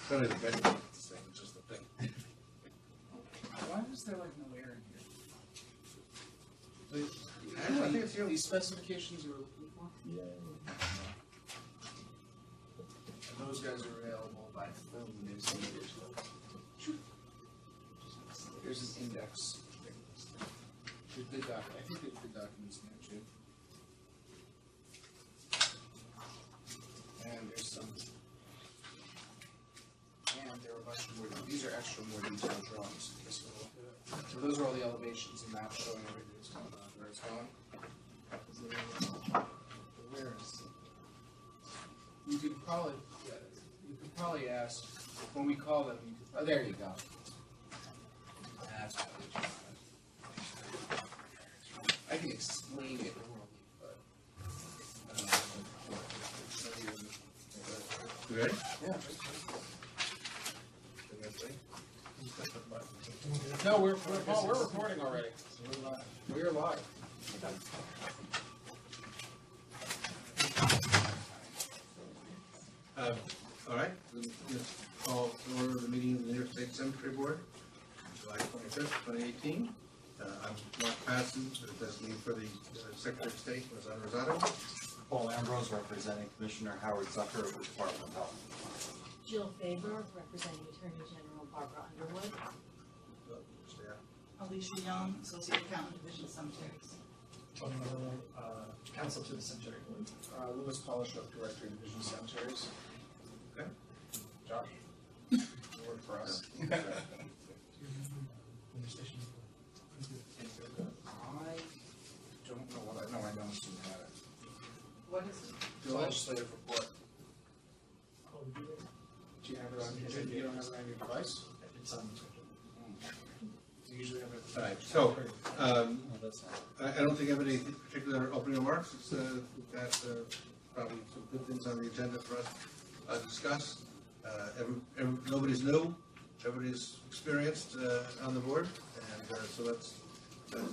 Kind of the benefit, it's just the thing. Why is there like no air in here? I think it's These specifications you were looking for? Yeah. And those guys are available by phone. There's an index. There's good I think there's good documents in there too. And there's some. And there are a bunch more. These are extra more detailed drawings. So those are all the elevations and maps showing everything that's going on, where it's going. Where is it? You could probably ask when we call them. Oh, there you go. That's probably fine. I can explain it orally, but You ready? yeah. No, we're recording already. We're live. All right, let's call to order the meeting of the New York State Cemetery Board, July 25th, 2018. I'm Mark Patton, the designee for the Secretary of State, Rosanna Rosado. Paul Ambrose, representing Commissioner Howard Zucker of the Department of Health. Jill Faber, representing Attorney General Barbara Underwood. Alicia Young, Associate Accountant, Division of Cemeteries. Tony Malone, Counsel to the Cemetery Board. Louis Polishuk, Director of Division of Cemeteries. Okay. Josh, you work for us. I don't know what I know. I don't assume had it. What is it? The legislative report. Do you have it on your? You don't have it on your device? It's on. You usually have it. All right, so I don't think I have any particular opening remarks. It's we've got probably some good things on the agenda for us to discuss. Nobody's new, everybody's experienced on the board, and so let's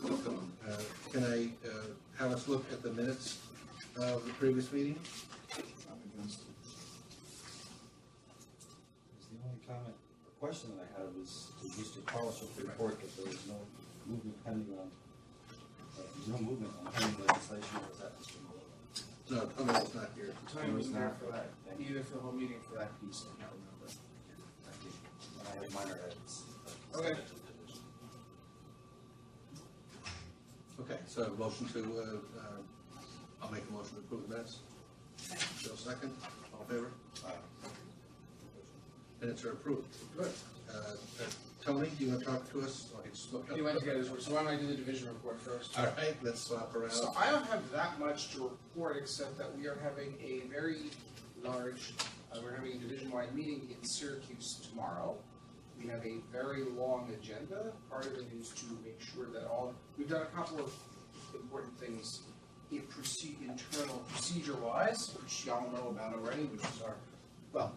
welcome. Can I have us look at the minutes of the previous meeting? The only comment or question that I had was to Mr. Polishuk report that there was no movement pending on pending legislation. Was that Mr. Malone? No, Tommy's not here. Tony was there for that, either for the whole meeting or for that piece, I can't remember. And I had minor edits. Okay. Okay, so a motion to, I'll make a motion to approve the minutes. Jill second, all in favor? Minutes are approved. Good. Tony, do you want to talk to us? He went to get his, so why don't I do the division report first? All right, let's swap around. So I don't have that much to report, except that we are having a very large, we're having a division-wide meeting in Syracuse tomorrow. We have a very long agenda. Part of it is to make sure that we've done a couple of important things internal procedure-wise, which y'all know about already, which is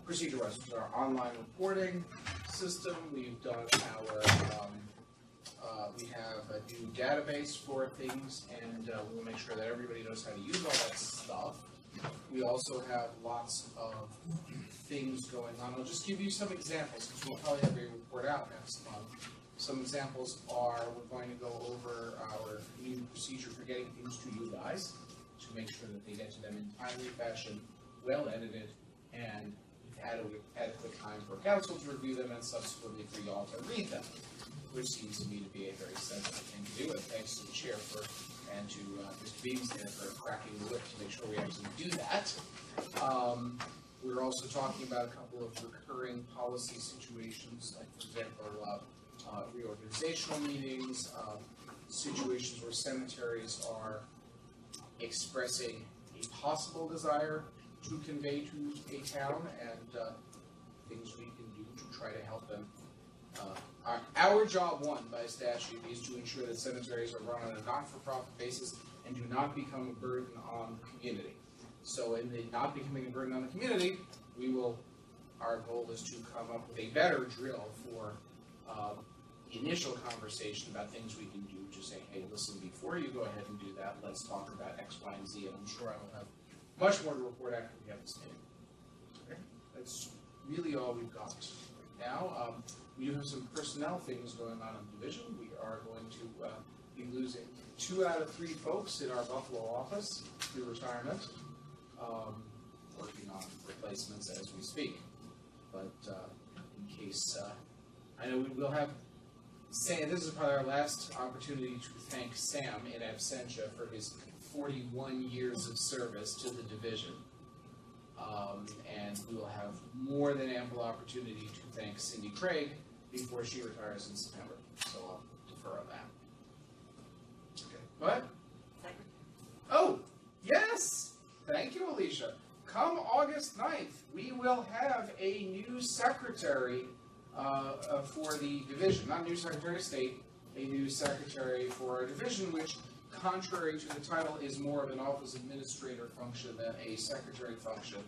procedure-wise, which is our online reporting system. We've done we have a new database for things, and we'll make sure that everybody knows how to use all that stuff. We also have lots of things going on. I'll just give you some examples, because we'll probably have a report out next month. Some examples are, we're going to go over our new procedure for getting things to you guys, to make sure that they get to them in timely fashion, well edited, and adequate time for council to review them, and subsequently for y'all to read them, which seems to me to be a very sensible thing to do. And thanks to the chair and to Mr. Beamsden for cracking the whip to make sure we actually do that. We're also talking about a couple of recurring policy situations, like, for example, reorganizational meetings, situations where cemeteries are expressing a possible desire to convey to a town, and things we can do to try to help them. Our job one by statute is to ensure that cemeteries are run on a not-for-profit basis and do not become a burden on the community. So in the not becoming a burden on the community, our goal is to come up with a better drill for initial conversation about things we can do to say, hey, listen, before you go ahead and do that, let's talk about X, Y, and Z, and I'm sure I will have much more to report after we have this meeting. Okay. That's really all we've got right now. We do have some personnel things going on in the division. We are going to be losing 2 out of 3 folks in our Buffalo office through retirement, working on replacements as we speak. But in case, I know we will have Sam, this is probably our last opportunity to thank Sam in absentia for his 41 years of service to the division. And we will have more than ample opportunity to thank Cindy Craig before she retires in September. So I'll defer on that. Okay. What? Oh, yes! Thank you, Alicia. Come August 9th, we will have a new secretary for the division. Not a new secretary of state, a new secretary for our division, which, contrary to the title, is more of an office administrator function than a secretary function.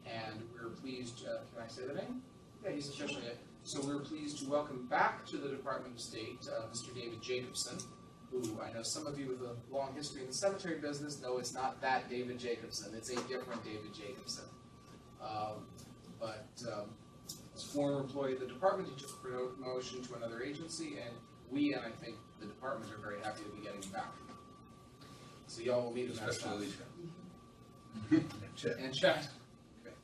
And we're pleased, can I say the name? Yeah, he's officially it. So we're pleased to welcome back to the Department of State, Mr. David Jacobson, who I know some of you with a long history in the cemetery business know it's not that David Jacobson, it's a different David Jacobson. As a former employee of the department, he took a promotion to another agency, and we, and I think the department, are very happy to be getting him back. So y'all will meet him next Especially time. Alicia. And Chad. Okay.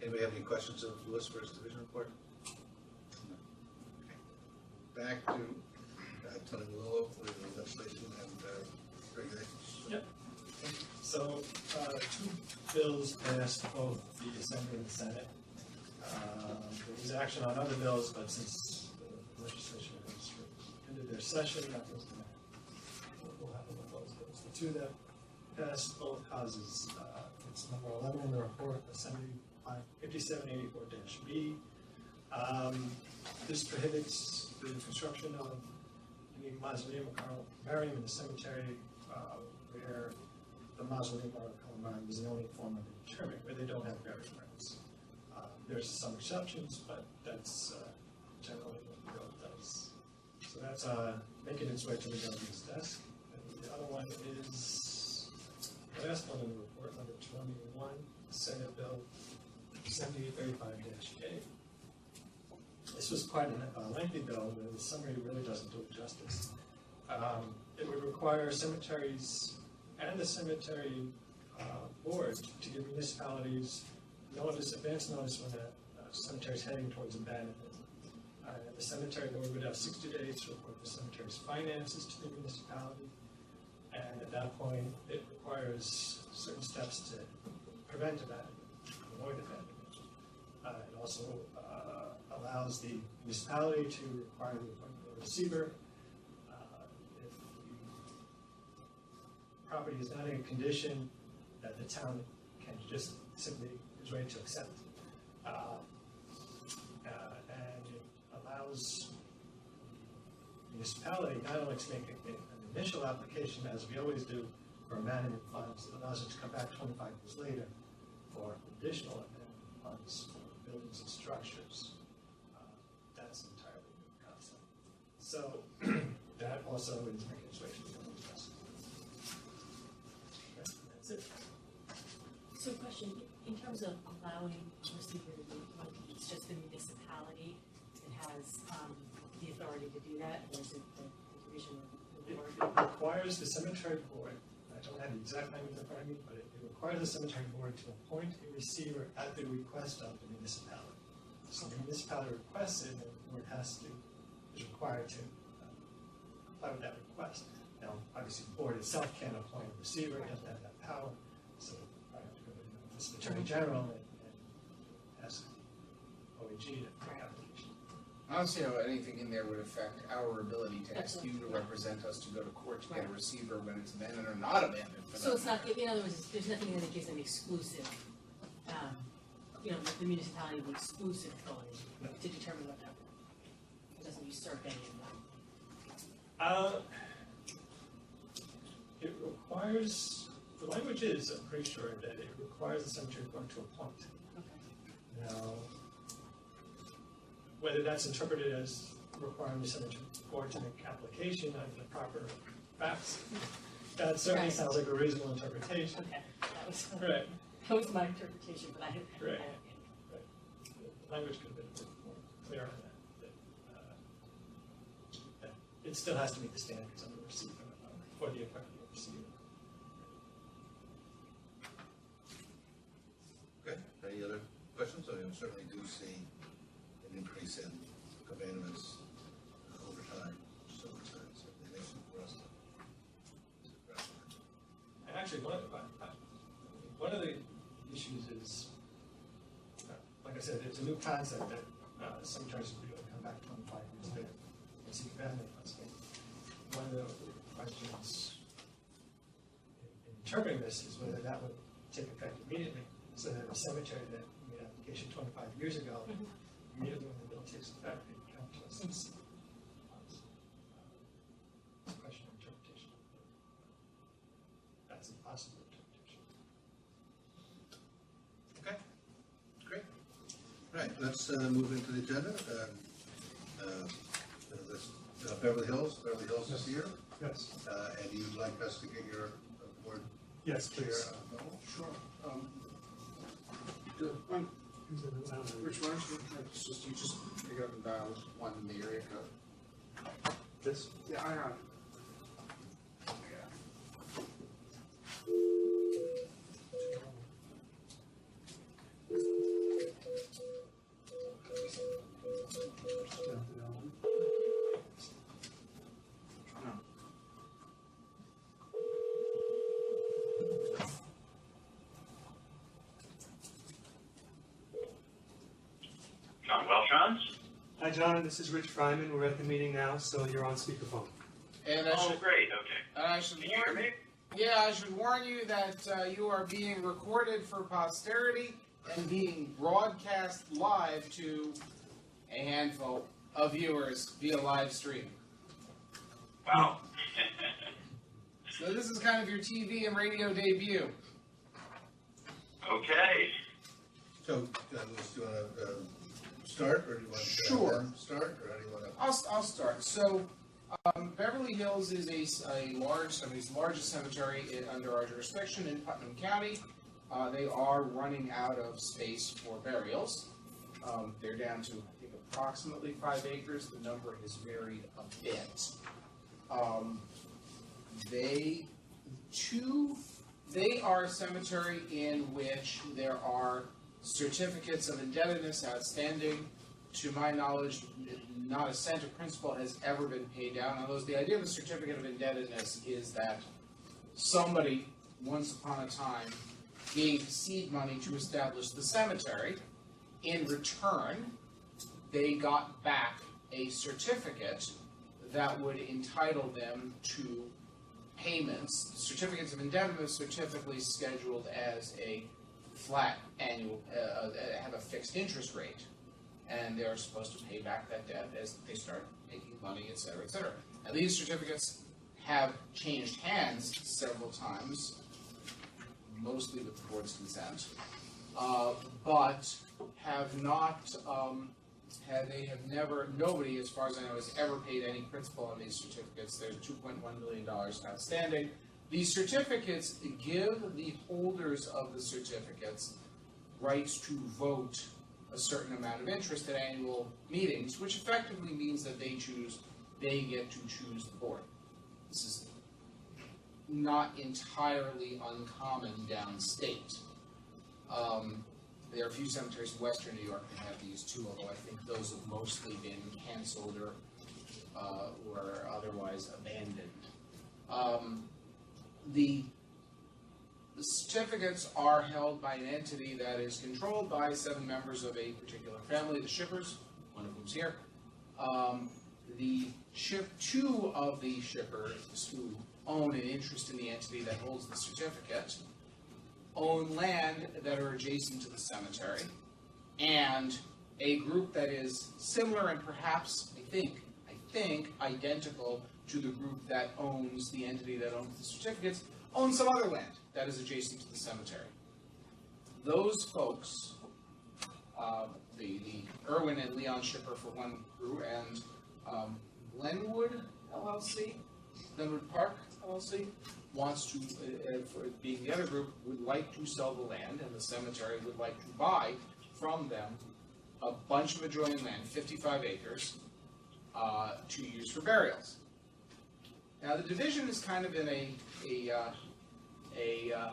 Anybody have any questions of Lewis for his division report? Okay. Back to Tony Melillo with the legislation and regulations. Yep. So, 2 bills passed both the Assembly and the Senate. There was action on other bills, but since the legislature has ended their session, nothing's going to happen with those bills. The 2 that passed both causes, it's number 11 in the report, Assembly 5784-B. This prohibits the construction of any mausoleum or columbarium in the cemetery where the mausoleum or columbarium is the only form of interment, where they don't have burial grounds. There's some exceptions, but that's generally what the bill does. So that's making its way to the governor's desk. And the other one is the last one in the report, number 21, Senate Bill 7835-A. This was quite a lengthy bill, but the summary really doesn't do it justice. It would require cemeteries and the cemetery board to give municipalities advance notice when a cemetery is heading towards abandonment. The cemetery board would have 60 days to report the cemetery's finances to the municipality, and at that point, it requires certain steps to prevent abandonment, avoid abandonment. It also allows the municipality to require the appointment of a receiver if the property is not in a condition that the town can just simply is ready to accept. And it allows the municipality not only to make an initial application, as we always do, for abandonment funds, it allows it to come back 25 years later for additional abandonment funds for buildings and structures. That's an entirely new concept. So that also is making its way to the governor's desk. Okay, that's it. So question, in terms of allowing receiver to do, like, it's just the municipality that has the authority to do that, or is it the division of the It board? requires the cemetery board, I don't have the exact language in front of me, but it requires the cemetery board to appoint a receiver at the request of the municipality. So the municipality requests it, and the board is required to comply with that request. Now, obviously, the board itself can't appoint a receiver, it doesn't have that power, so I have to go to the Attorney General and ask OAG to make application. I don't see how anything in there would affect our ability to ask you to represent us to go to court to get a receiver when it's abandoned or not abandoned. So it's not, in other words, there's nothing that gives an exclusive, the municipality the exclusive authority to determine what that, it doesn't usurp any of that. It requires, the language is, I'm pretty sure, that it requires the cemetery board to appoint. Okay. Now, whether that's interpreted as requiring the cemetery board to make application of the proper facts, that certainly Right. sounds like a reasonable interpretation. Okay, Right. that was my interpretation, but I didn't. Right. language could have been a bit more clear on that it still has to meet the standards of the receiver, for the effective receiver. Okay, any other questions? I certainly do see an increase in abandonments over time, so it's certainly an issue for us to address. And actually, one of the issues is, like I said, it's a new concept that cemeteries are going to come back 25 years later and see abandonment funds. One of the questions in interpreting this is whether that would take effect immediately, so that a cemetery that made an application 25 years ago, immediately when the bill takes effect, it would come to us and see. It's a question of interpretation. That's a possible interpretation. Okay, great. Right, let's move into the agenda. Beverly Hills is here, Yes. and you'd like us to get your board. Yes, please. Sure. Which one? You just pick up and dial one in the area code. This? Yeah, I have. John Welshans? Hi, John. This is Rich Fryman. We're at the meeting now, so you're on speakerphone. And Oh, great, okay. I should Can you hear me? I should warn you that you are being recorded for posterity and being broadcast live to a handful of viewers via live stream. Wow. So this is kind of your TV and radio debut. Okay. So, Louis, do you want to start, or do you want to Sure. Start, or how do you want to? I'll start. So, Beverly Hills is a largest cemetery under our jurisdiction in Putnam County. They are running out of space for burials. They're down to, I think, approximately 5 acres. The number has varied a bit. They are a cemetery in which there are certificates of indebtedness outstanding. To my knowledge, not a cent of principal has ever been paid down on those. The idea of a certificate of indebtedness is that somebody, once upon a time, gave seed money to establish the cemetery. In return, they got back a certificate that would entitle them to payments. Certificates of indebtedness are typically scheduled as a flat annual, have a fixed interest rate, and they're supposed to pay back that debt as they start making money, et cetera, et cetera. And these certificates have changed hands several times, mostly with the board's consent, but have not, nobody, as far as I know, has ever paid any principal on these certificates. There's $2.1 million outstanding. These certificates give the holders of the certificates rights to vote a certain amount of interest at annual meetings, which effectively means that they get to choose the board. This is not entirely uncommon downstate. There are a few cemeteries in western New York that have these too, although I think those have mostly been canceled or otherwise abandoned. The certificates are held by an entity that is controlled by 7 members of a particular family, the shippers, one of whom's here. Two of the shippers who own an interest in the entity that holds the certificate own land that are adjacent to the cemetery, and a group that is similar and perhaps, I think, identical to the group that owns the entity that owns the certificates, owns some other land that is adjacent to the cemetery. Those folks, the Irwin and Leon Shipper for one group, and Glenwood LLC, Glenwood Park LLC, wants to, for being the other group, would like to sell the land, and the cemetery would like to buy from them a bunch of adjoining land, 55 acres, to use for burials. Now, the division is kind of in a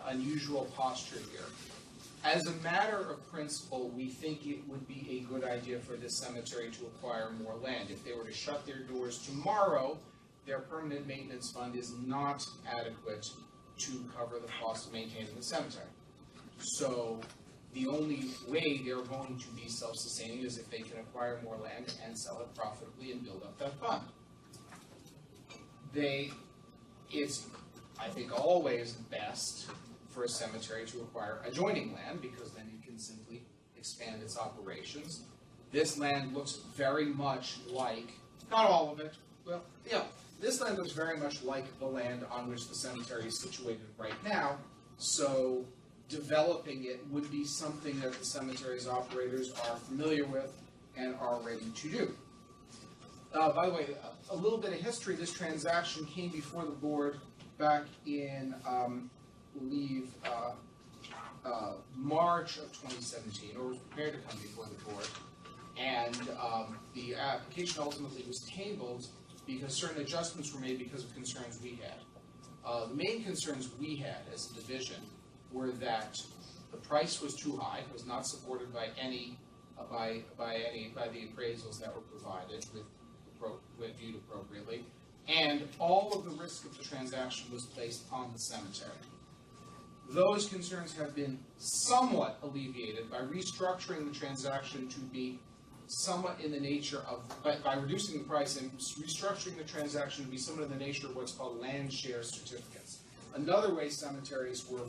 unusual posture here. As a matter of principle, we think it would be a good idea for this cemetery to acquire more land. If they were to shut their doors tomorrow, their permanent maintenance fund is not adequate to cover the cost of maintaining the cemetery. So the only way they're going to be self-sustaining is if they can acquire more land and sell it profitably and build up that fund. It's, I think, always best for a cemetery to acquire adjoining land, because then it can simply expand its operations. This land looks very much like, not all of it, well, yeah, this land looks very much like the land on which the cemetery is situated right now, so developing it would be something that the cemetery's operators are familiar with and are ready to do. By the way, a little bit of history. This transaction came before the board back in, I believe, March of 2017, or was prepared to come before the board. And the application ultimately was tabled because certain adjustments were made because of concerns we had. The main concerns we had as a division were that the price was too high, was not supported by any by the appraisals that were provided with viewed appropriately, and all of the risk of the transaction was placed on the cemetery. Those concerns have been somewhat alleviated by restructuring the transaction to be somewhat in the nature of, by reducing the price and restructuring the transaction to be somewhat in the nature of what's called land share certificates. Another way cemeteries were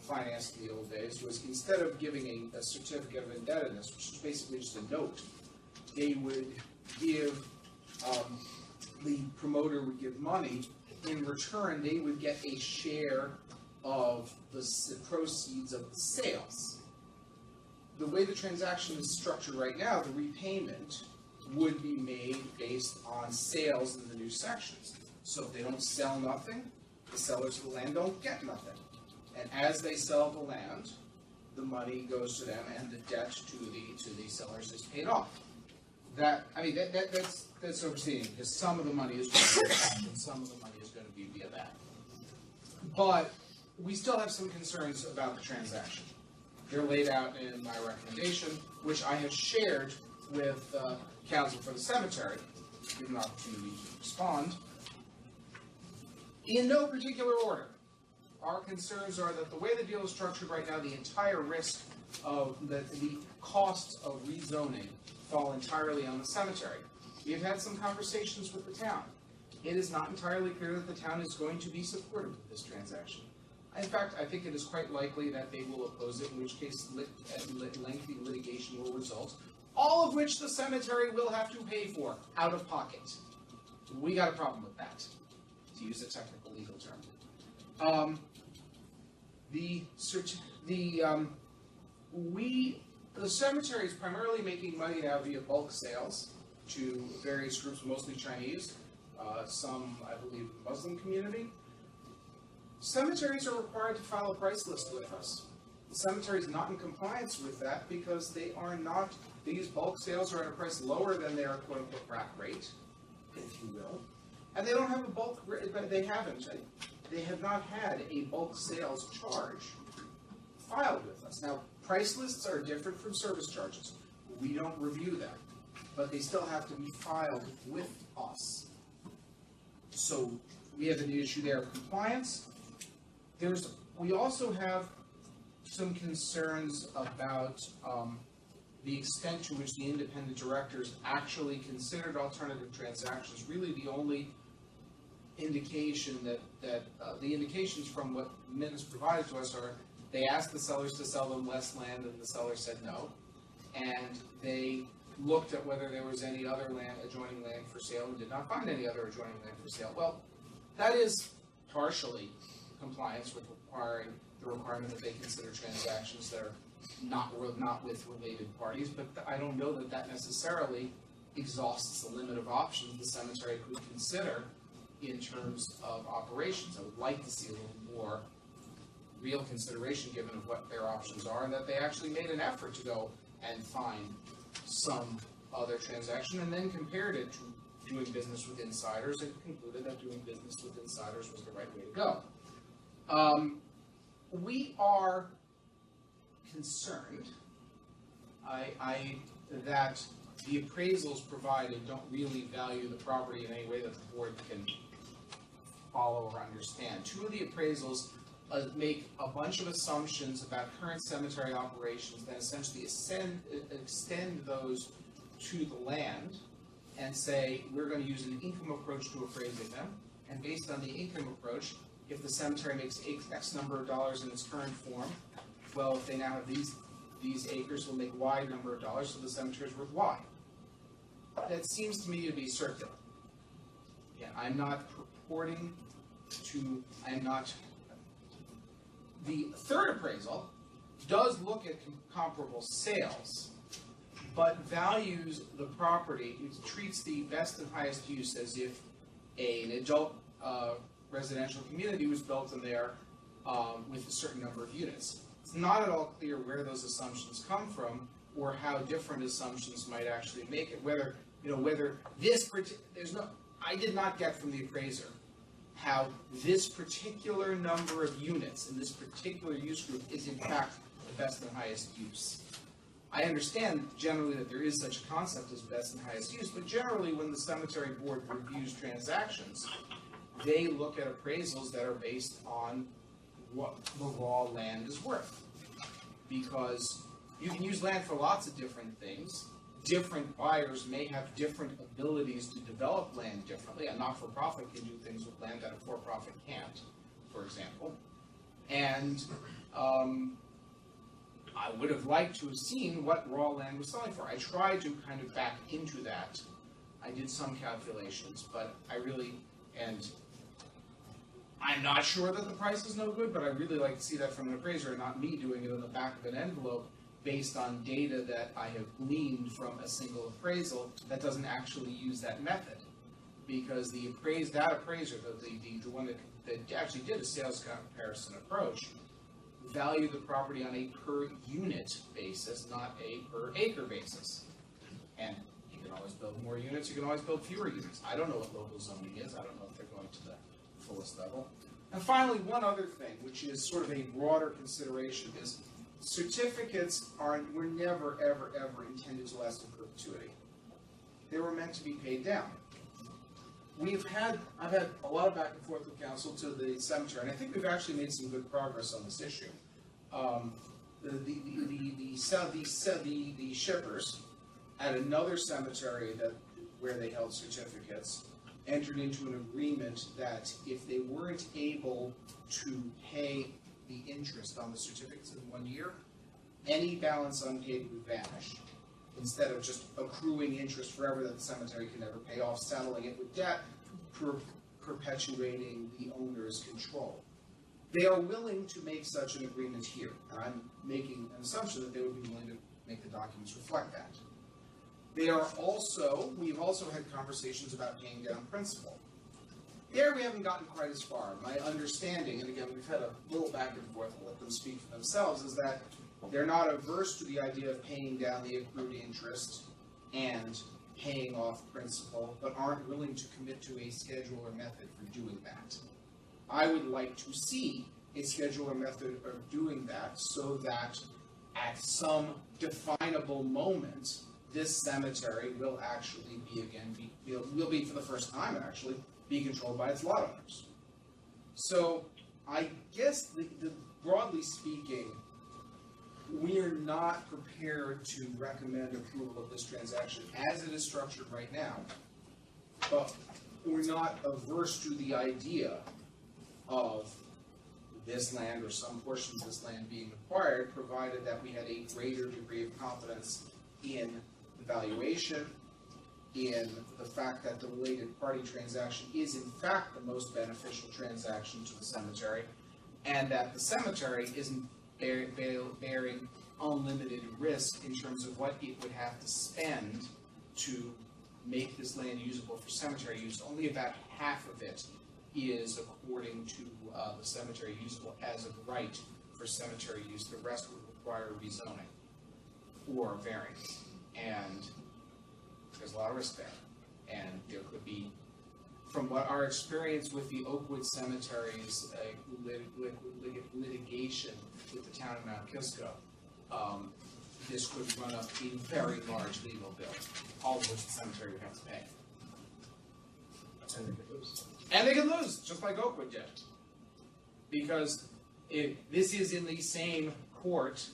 financed in the old days was, instead of giving a certificate of indebtedness, which is basically just a note, they would give, the promoter would give money. In return, they would get a share of the proceeds of the sales. The way the transaction is structured right now, the repayment would be made based on sales in the new sections. So if they don't sell nothing, the sellers of the land don't get nothing. And as they sell the land, the money goes to them, and the debt to the sellers is paid off. That's overseeing, because some of the money is going to be back, and some of the money is going to be via that. But we still have some concerns about the transaction. They're laid out in my recommendation, which I have shared with counsel for the cemetery, given an opportunity to respond. In no particular order, our concerns are that the way the deal is structured right now, the entire risk of the costs of rezoning fall entirely on the cemetery. We have had some conversations with the town. It is not entirely clear that the town is going to be supportive of this transaction. In fact, I think it is quite likely that they will oppose it, in which case lengthy litigation will result, all of which the cemetery will have to pay for out of pocket. We got a problem with that, to use a technical legal term. The cemetery is primarily making money now via bulk sales to various groups, mostly Chinese, some, I believe, Muslim community. Cemeteries are required to file a price list with us. The cemetery is not in compliance with that because these bulk sales are at a price lower than their quote-unquote rack rate, if you will. And they don't have a bulk, they have not had a bulk sales charge filed with us. Now, price lists are different from service charges. We don't review them, but they still have to be filed with us. So we have an issue there of compliance. We also have some concerns about the extent to which the independent directors actually considered alternative transactions. Really, the only indication that the indications from what minutes provided to us are they asked the sellers to sell them less land, and the seller said no, and they looked at whether there was any other adjoining land for sale, and did not find any other adjoining land for sale. Well, that is partially compliance with the requirement that they consider transactions that are not with related parties, but I don't know that that necessarily exhausts the limit of options the cemetery could consider in terms of operations. I would like to see a little more real consideration given of what their options are, and that they actually made an effort to go and find some other transaction, and then compared it to doing business with insiders and concluded that doing business with insiders was the right way to go. We are concerned that the appraisals provided don't really value the property in any way that the board can follow or understand. Two of the appraisals make a bunch of assumptions about current cemetery operations, then essentially extend those to the land and say, we're going to use an income approach to appraising them, and based on the income approach, if the cemetery makes X number of dollars in its current form, well, if they now have these acres, will make Y number of dollars, so the cemetery is worth Y. That seems to me to be circular. Yeah, I'm not purporting to, the third appraisal does look at comparable sales, but values the property, it treats the best and highest use as if an adult residential community was built in there with a certain number of units. It's not at all clear where those assumptions come from or how different assumptions might actually make it. Whether this I did not get from the appraiser how this particular number of units in this particular use group is in fact the best and highest use. I understand generally that there is such a concept as best and highest use, but generally when the cemetery board reviews transactions, they look at appraisals that are based on what the raw land is worth. Because you can use land for lots of different things. Different buyers may have different abilities to develop land differently. A not-for-profit can do things with land that a for-profit can't, for example. And I would have liked to have seen what raw land was selling for. I tried to kind of back into that. I did some calculations, but I'm not sure that the price is no good, but I really like to see that from an appraiser and not me doing it on the back of an envelope based on data that I have gleaned from a single appraisal that doesn't actually use that method. Because that appraiser, the one that actually did a sales comparison approach, valued the property on a per unit basis, not a per acre basis. And you can always build more units, you can always build fewer units. I don't know what local zoning is, I don't know if they're going to the fullest level. And finally, one other thing, which is sort of a broader consideration, is certificates were never, ever, ever intended to last in perpetuity. They were meant to be paid down. I've had a lot of back and forth with council to the cemetery, and I think we've actually made some good progress on this issue. The shippers at another cemetery where they held certificates entered into an agreement that if they weren't able to pay the interest on the certificates in 1 year, any balance unpaid would vanish. Instead of just accruing interest forever that the cemetery can never pay off, settling it with debt, perpetuating the owner's control. They are willing to make such an agreement here, and I'm making an assumption that they would be willing to make the documents reflect that. We've also had conversations about paying down principal. There we haven't gotten quite as far. My understanding, and again we've had a little back and forth, I'll let them speak for themselves, is that they're not averse to the idea of paying down the accrued interest and paying off principal, but aren't willing to commit to a schedule or method for doing that. I would like to see a schedule or method of doing that so that at some definable moment, this cemetery will actually will be for the first time actually, be controlled by its lot owners. So I guess broadly speaking, we are not prepared to recommend approval of this transaction as it is structured right now, but we're not averse to the idea of this land or some portion of this land being acquired, provided that we had a greater degree of confidence in the valuation, in the fact that the related party transaction is in fact the most beneficial transaction to the cemetery, and that the cemetery isn't bearing unlimited risk in terms of what it would have to spend to make this land usable for cemetery use. Only about half of it is, according to the cemetery, usable as of right for cemetery use. The rest would require rezoning. or variance. And there's a lot of risk there. And there could be, from what our experience with the Oakwood Cemeteries litigation with the town of Mount Kisco, this could run up a very large legal bill, all of which the cemetery would have to pay. And they could lose. And they could lose, just like Oakwood did. Because this is in the same court,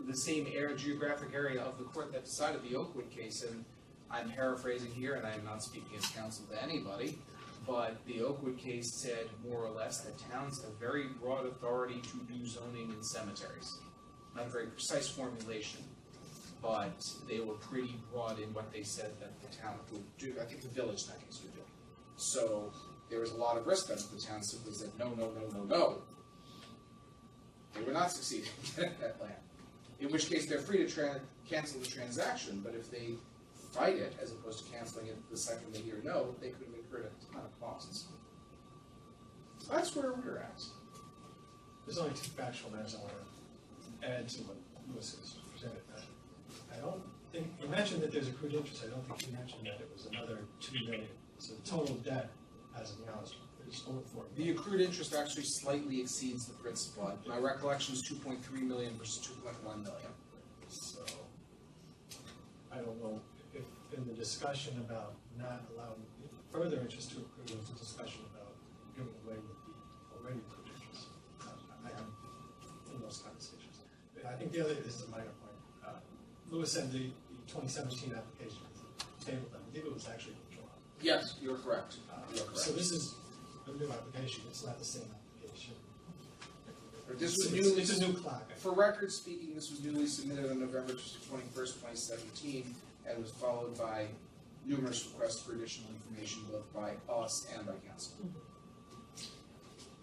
the same geographic area of the court that decided the Oakwood case, and I'm paraphrasing here, and I'm not speaking as counsel to anybody, but the Oakwood case said more or less that towns have very broad authority to do zoning in cemeteries. Not a very precise formulation, but they were pretty broad in what they said that the town would do. I think the village in that case would do. So there was a lot of risk that the town simply said, no, no, no, no, no. They were not succeeding at that land. In which case they're free to cancel the transaction, but if they fight it as opposed to canceling it the second they hear no, they could have incurred a ton of costs. So that's where we're at. There's only two factual matters I want to add to what Lewis has presented. I don't think, you mentioned that there's accrued interest. I don't think you mentioned that it was another $2 million. So the total debt as of now is over $4 million. The accrued interest actually slightly exceeds the principal. My recollection is 2.3 million versus 2.1 million. So I don't know if in the discussion about not allowing further interest to accrue, there was a discussion about doing away with the already accrued interest. I am in those conversations. I think the other, this is a minor point. Lewis said the 2017 application was tabled. I believe it was actually withdrawn. Yes, you're correct. You're correct. So this is a new application. It's not the same application. This was It's a new clock. For record speaking, this was newly submitted on November 21st, 2017, and was followed by numerous requests for additional information, both by us and by council.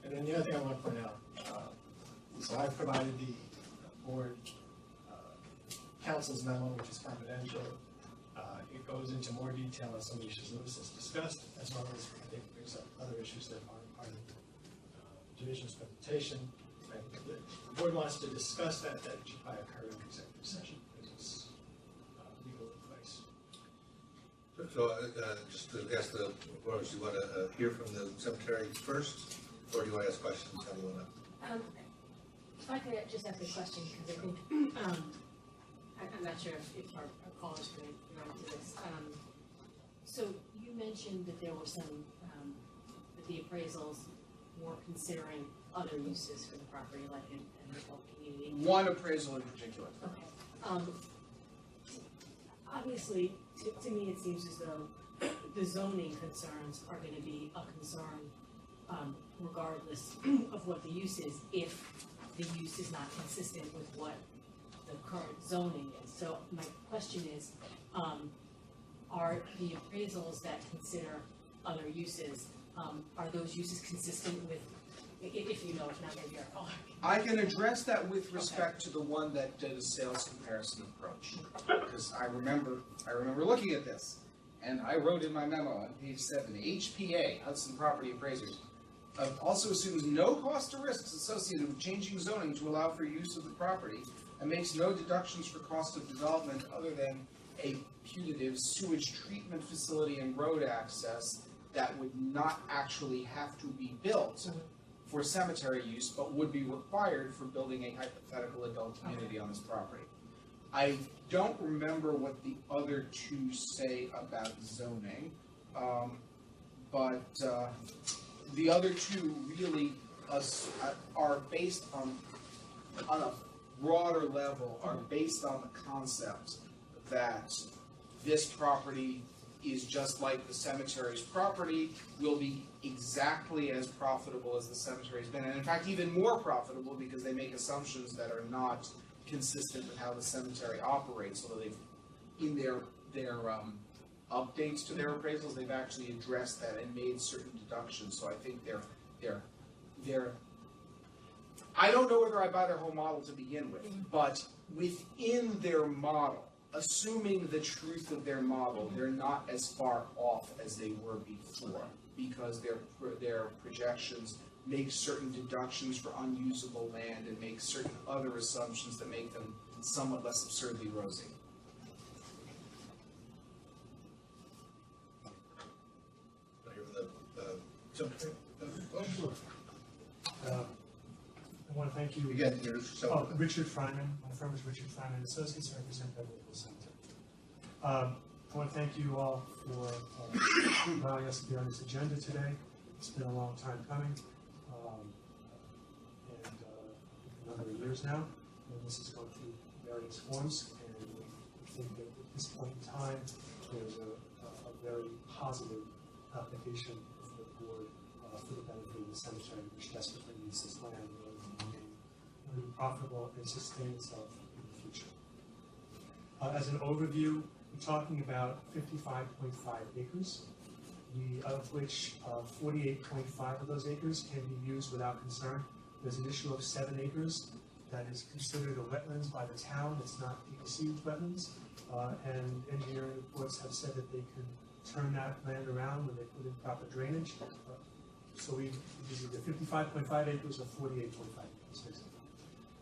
And then the other thing I want to point out, so I've provided the board council's memo, which is confidential. It goes into more detail on some of the issues Lewis has discussed, as well as I think there's other issues that are part of the division's presentation. And the board wants to discuss that should probably occur in executive session because it's legal advice. So, just to ask the board, do you want to hear from the cemetery first, or do you want to ask questions? How do you want to? If I could just ask a question, because I think, I'm not sure if our callers could run into this. So you mentioned that there were some, that the appraisals were considering other uses for the property, like in the whole community. One appraisal in particular. Okay. Obviously, to me, it seems as though the zoning concerns are going to be a concern regardless of what the use is, if the use is not consistent with what the current zoning is. So my question is, are the appraisals that consider other uses, are those uses consistent with, if you know, if not, maybe our caller. I can address that with respect to the one that did a sales comparison approach, because I remember looking at this, and I wrote in my memo on page 7, HPA, Hudson Property Appraisers, also assumes no cost or risks associated with changing zoning to allow for use of the property, and makes no deductions for cost of development other than a putative sewage treatment facility and road access that would not actually have to be built for cemetery use, but would be required for building a hypothetical adult community on this property. I don't remember what the other two say about zoning, but the other two really are based on a broader level, are based on the concept that this property is just like the cemetery's property, will be exactly as profitable as the cemetery's been, and in fact even more profitable because they make assumptions that are not consistent with how the cemetery operates, although they've, in their updates to their appraisals, they've actually addressed that and made certain deductions, so I think they're I don't know whether I buy their whole model to begin with, but within their model, assuming the truth of their model, they're not as far off as they were before, because their projections make certain deductions for unusable land and make certain other assumptions that make them somewhat less absurdly rosy. Right here with the cemetery. Oh, sure. I want to thank you. Again, here's Oh, Richard Fryman. My firm is Richard Fryman Associates. I represent Beverly Hills Cemetery. I want to thank you all for allowing us to be on this agenda today. It's been a long time coming, and a number of years now. And this has gone through various forms, and I think that at this point in time, there's a very positive application for the board for the benefit of the cemetery, which desperately needs this land in order to remain profitable and sustain itself in the future. As an overview, we're talking about 55.5 acres, of which 48.5 of those acres can be used without concern. There's an issue of 7 acres that is considered a wetlands by the town. It's not DEC wetlands, and engineering reports have said that they can turn that land around when they put in proper drainage. So we either 55.5 acres or 48.5 acres.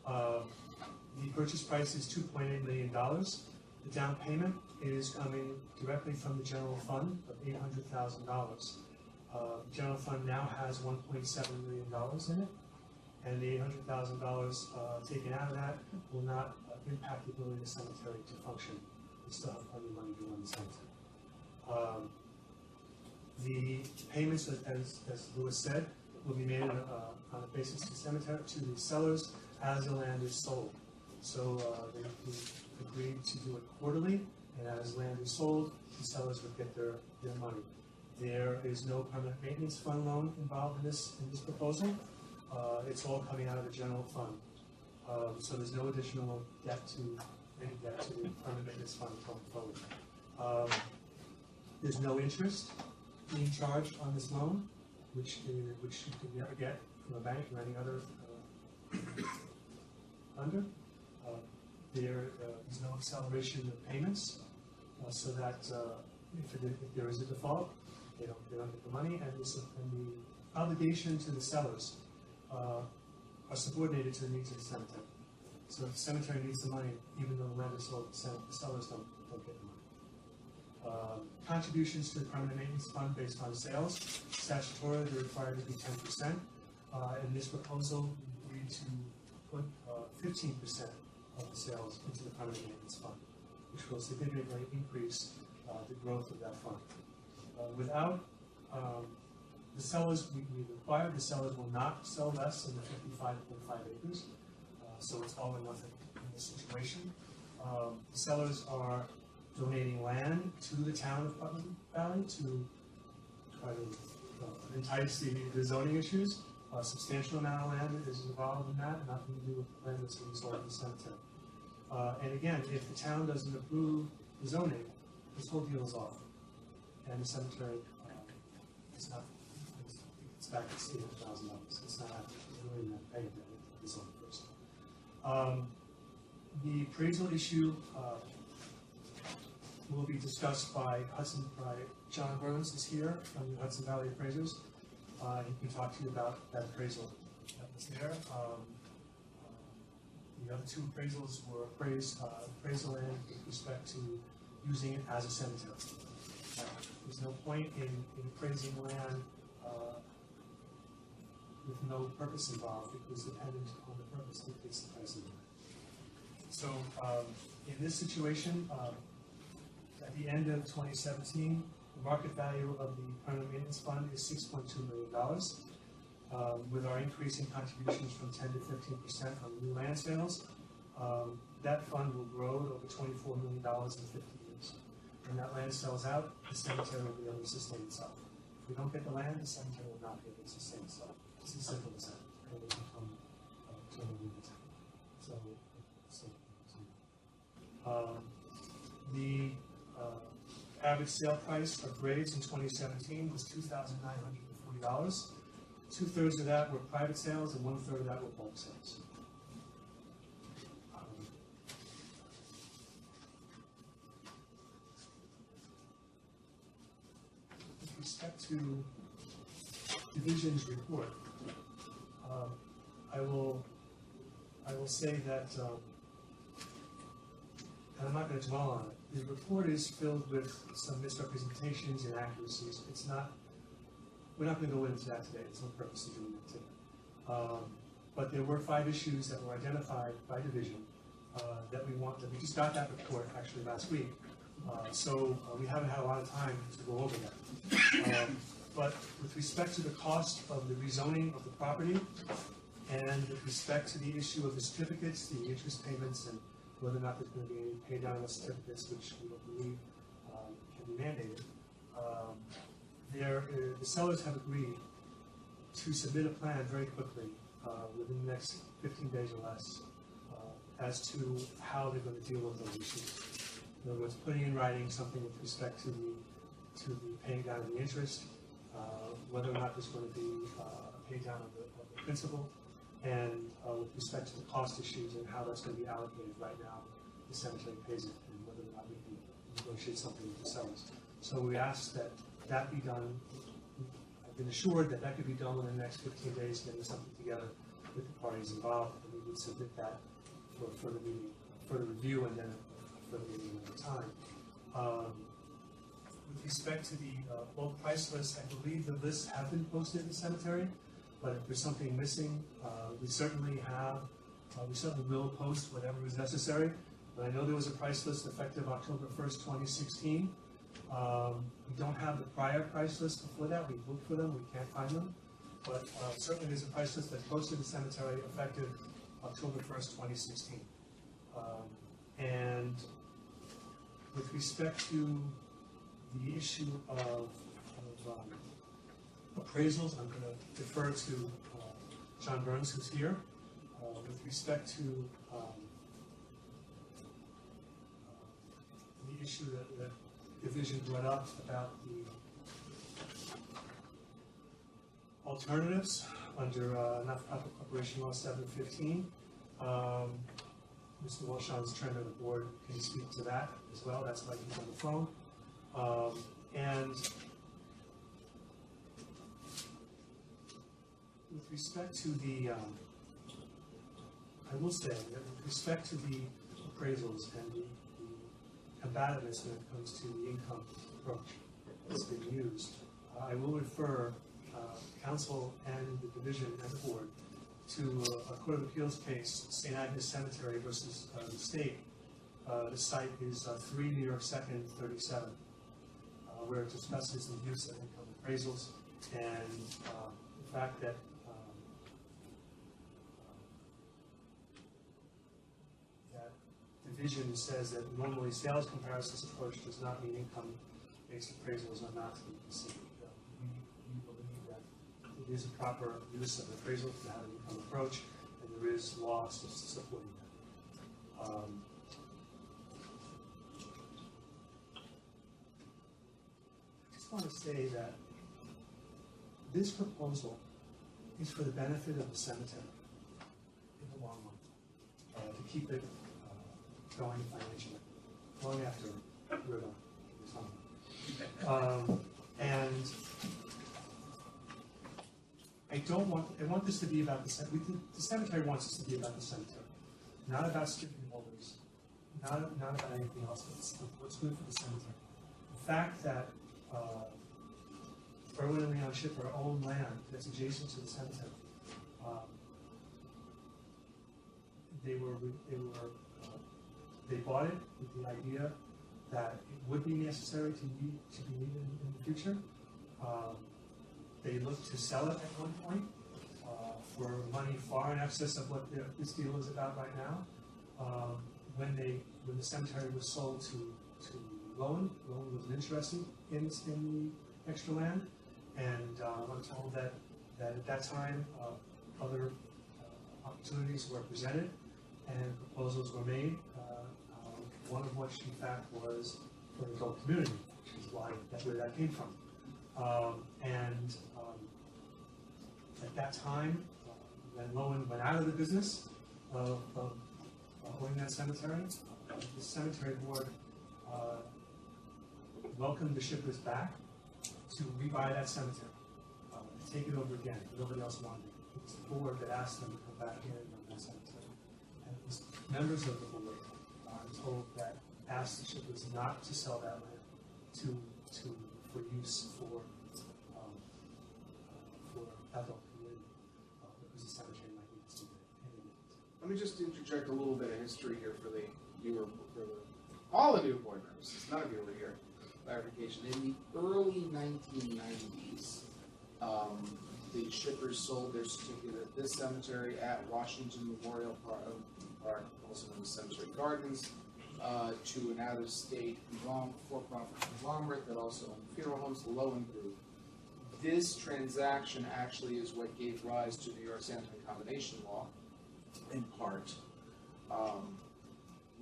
The purchase price is $2.8 million. The down payment is coming directly from the general fund of $800,000. The general fund now has $1.7 million in it, and the $800,000 taken out of that will not impact the ability of the cemetery to function. We still have plenty of money to run the cemetery. The payments, as Louis said, will be made on a basis to the sellers as the land is sold. So they agreed to do it quarterly, and as land is sold, the sellers would get their money. There is no permanent maintenance fund loan involved in this proposal. It's all coming out of the general fund. So there's no additional debt to the permanent maintenance fund going forward. There's no interest being charged on this loan, which you could never get from a bank or any other lender. There is no acceleration of payments, so that if there is a default, they don't get the money, and the obligation to the sellers are subordinated to the needs of the cemetery. So if the cemetery needs the money, even though the land is sold, the sellers don't get the money. Contributions to the permanent maintenance fund based on sales. Statutorily, they're required to be 10%. In this proposal, we agreed to put 15% of the sales into the permanent maintenance fund, which will significantly increase the growth of that fund. Without the sellers, we required the sellers will not sell less than the 55.5 acres, so it's all or nothing in this situation. The sellers are donating land to the town of Putnam Valley to try to entice the zoning issues. A substantial amount of land is involved in that, nothing to do with the land that's being sold in the cemetery. And again, if the town doesn't approve the zoning, this whole deal is off. And the cemetery it's back at $800,000. It's not really not paying the zoning first. The appraisal issue will be discussed by John Burns is here from the Hudson Valley Appraisers. He can talk to you about that appraisal that was there. The other two appraisals were appraisal land with respect to using it as a cemetery. There's no point in appraising land with no purpose involved, because dependent on the purpose dictates the price of the land. So in this situation, at the end of 2017, the market value of the permanent maintenance fund is $6.2 million. With our increase in contributions from 10 to 15% on new land sales, that fund will grow to over $24 million in 50 years. When that land sells out, the cemetery will be able to sustain itself. If we don't get the land, the cemetery will not be able to sustain itself. It's as simple as that. It will become totally the town. The average sale price of graves in 2017 was $2,940. 2/3 of that were private sales, and 1/3 of that were bulk sales. With respect to division's report, I will say that and I'm not gonna dwell on it. The report is filled with some misrepresentations, inaccuracies. It's not, we're not gonna go into that today, it's no purpose of doing that today. But there were 5 issues that were identified by division, that we just got that report actually last week. So we haven't had a lot of time to go over that. But with respect to the cost of the rezoning of the property, and with respect to the issue of the certificates, the interest payments, and whether or not there's going to be any pay down of certificates, which we don't believe can be mandated, the sellers have agreed to submit a plan very quickly, within the next 15 days or less, as to how they're going to deal with those issues. In other words, putting in writing something with respect to the paying down of the interest, whether or not there's going to be a pay down of the principal, and with respect to the cost issues and how that's going to be allocated. Right now, the cemetery pays it, and whether or not we can negotiate something with the sellers. So we ask that that be done. I've been assured that that could be done within the next 15 days, getting something together with the parties involved, and we would submit that for a further meeting, further review, and then a further meeting at a time. With respect to the bulk price list, I believe the lists have been posted in the cemetery, but if there's something missing, we certainly will post whatever is necessary. But I know there was a price list effective October 1st, 2016. We don't have the prior price list before that. We looked for them, we can't find them. But certainly there's a price list that's posted in the cemetery effective October 1st, 2016. And with respect to the issue of appraisals, I'm going to defer to John Burns, who's here. With respect to the issue that division brought up about the alternatives under Not-for-Profit Corporation Law 715, Mr. Walshon's chairman of the board can speak to that as well. That's why he's on the phone. And with respect to the, I will say that with respect to the appraisals and the combativeness when it comes to the income approach that's been used, I will refer council and the division and the board to a Court of Appeals case, St. Agnes Cemetery versus the state. The site is 3 New York 2nd, 37, where it discusses the use of income appraisals and the fact that that division says that normally sales comparisons approach does not mean income-based appraisals are not to be considered. We believe that it is a proper use of appraisal to have an income approach, and there is law supporting that. I just want to say that this proposal is for the benefit of the cemetery in the long run, to keep it going financially, long after we're done. And I want this to be about the cemetery. The cemetery wants this to be about the cemetery, not about skipping holders, not about anything else. But what's good for the cemetery. The fact that Berwin and Leon Schiffer own land that's adjacent to the cemetery. They bought it with the idea that it would be necessary to be needed in the future. They looked to sell it at one point for money far in excess of what this deal is about right now. When the cemetery was sold to Lowen was interested in the extra land, and I'm told that at that time other opportunities were presented and proposals were made. One of which, in fact, was for the adult community, which is where that came from. And at that time, when Lowen went out of the business of owning that cemetery, the cemetery board welcomed the Shippers back to rebuy that cemetery, to take it over again. Nobody else wanted it. It was the board that asked them to come back in and run that cemetery. And it was members of the board told that asked the shippers not to sell that land for use for adult community, because the cemetery might need to be. Let me just interject a little bit of history here for the newer, all the new board members, since none of you were here. Clarification, in the early 1990s, the shippers sold their certificate at this cemetery at Washington Memorial Park, also known as Cemetery Gardens, to an out-of-state for-profit conglomerate that also owned funeral homes, the Lowen Group. This transaction actually is what gave rise to New York's anti-combination law, in part.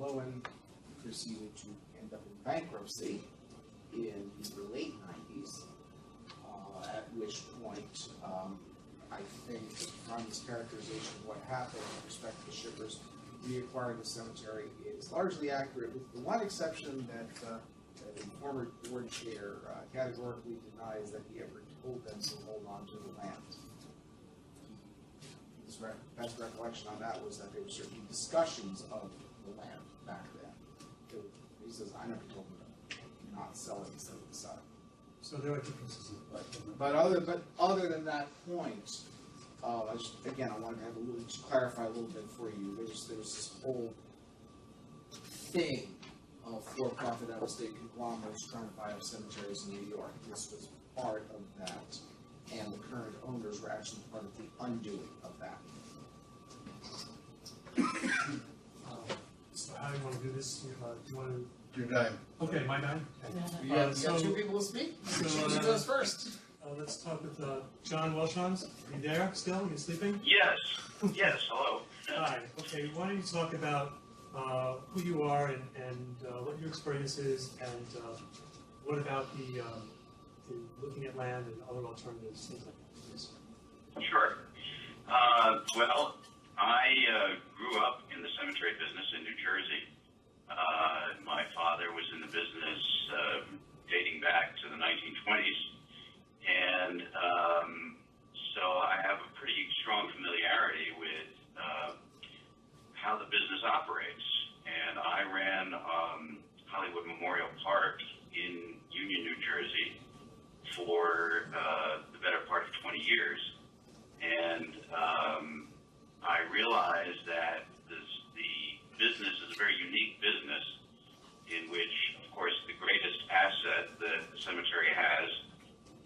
Lowen proceeded to end up in bankruptcy in the late 90s, at which point I think from this characterization of what happened with respect to the shippers reacquiring the cemetery is largely accurate, with the one exception that the former board chair categorically denies that he ever told them to hold on to the land. His best recollection on that was that there were certainly discussions of the land back then. He says, I never told them to not sell it instead of the side. So there are differences. But other than that point, I wanted to have just clarify a little bit for you. There's this whole thing of for-profit out-of-state conglomerates trying to buy up cemeteries in New York. This was part of that, and the current owners were actually part of the undoing of that. So how do you want to do this? Do you want to? Your time. Okay, my name. Okay. You got two people to speak? Who goes first? Let's talk with John Welshons. Are you there still? Are you sleeping? Yes. Yes. Hello. Hi. Okay, why don't you talk about who you are and what your experience is, and what about the looking at land and other alternatives, things like that, please. Sure. Well, I grew up in the cemetery business in New Jersey. My father was in the business dating back to the 1920s, and so I have a pretty strong familiarity with how the business operates. And I ran Hollywood Memorial Park in Union, New Jersey for the better part of 20 years. And I realized that the business is a very unique business in which, of course, the greatest asset that the cemetery has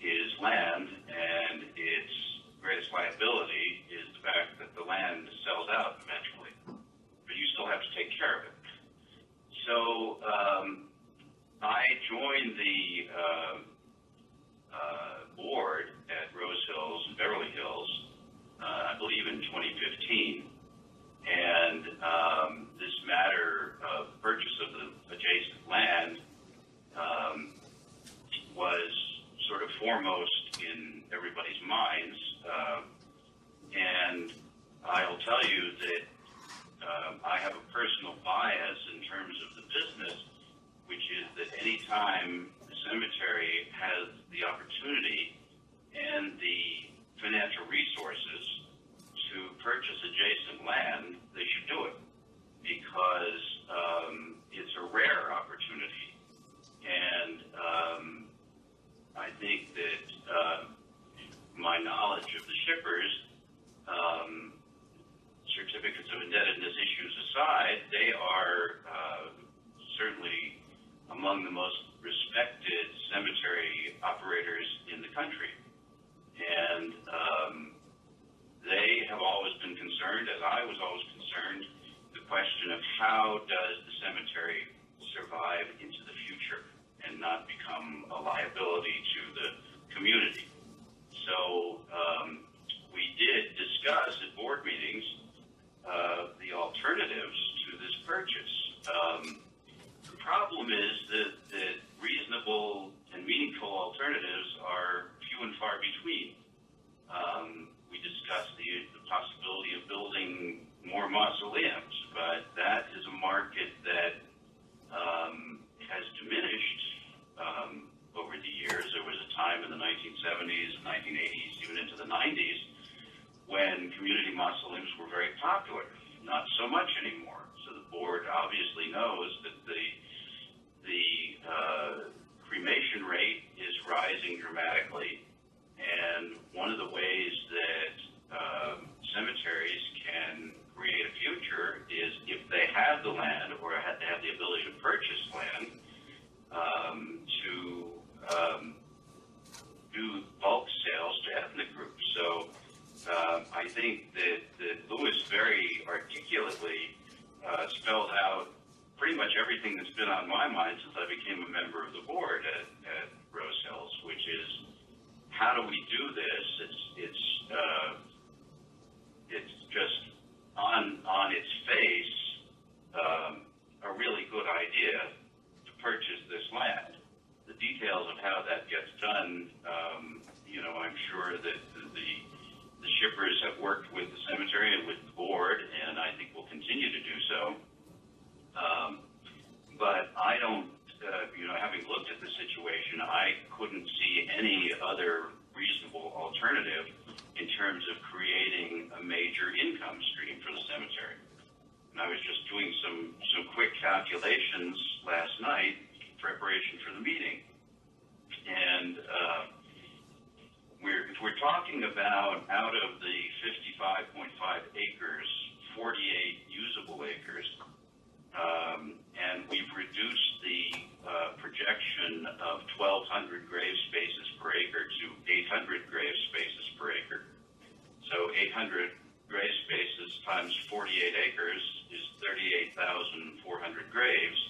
is land, and its greatest liability is the fact that the land sells out eventually. But you still have to take care of it. So I joined the board at Rose Hills and Beverly Hills, I believe in 2015. And this matter of purchase of the adjacent land was sort of foremost in everybody's minds. And I'll tell you that I have a personal bias in terms of the business, which is that anytime the cemetery has the opportunity and the financial resources to purchase adjacent land, they should do it, because it's a rare opportunity. And I think that my knowledge of the shippers, certificates of indebtedness issues aside, they are certainly among the most respected cemetery operators in the country. And they have always been concerned, as I was always concerned, the question of how does the cemetery survive into the future and not become a liability to the community. So we did discuss at board meetings the alternatives to this purchase. The problem is that reasonable and meaningful alternatives are few and far between. We discussed the possibility of building more mausoleums, but that is a market that has diminished over the years. There was a time in the 1970s, 1980s, even into the 90s, when community mausoleums were very popular. Not so much anymore. So the board obviously knows that the construction rate is rising dramatically, and one of the ways that cemeteries can create a future is if they have the land or have the ability to purchase land to do bulk sales to ethnic groups. So I think that Louis very articulately spelled out pretty much everything that's been on my mind since I became a member of the board at Rose Hills, which is how do we do this? It's just on its face a really good idea to purchase this land. The details of how that gets done, I'm sure that the shippers have worked with the cemetery and with the board, and I think will continue to do so. But I don't, having looked at the situation, I couldn't see any other reasonable alternative in terms of creating a major income stream for the cemetery. And I was just doing some quick calculations last night in preparation for the meeting. And if we're talking about out of the 55.5 acres, 48 usable acres, and we've reduced the projection of 1,200 grave spaces per acre to 800 grave spaces per acre. So 800 grave spaces times 48 acres is 38,400 graves.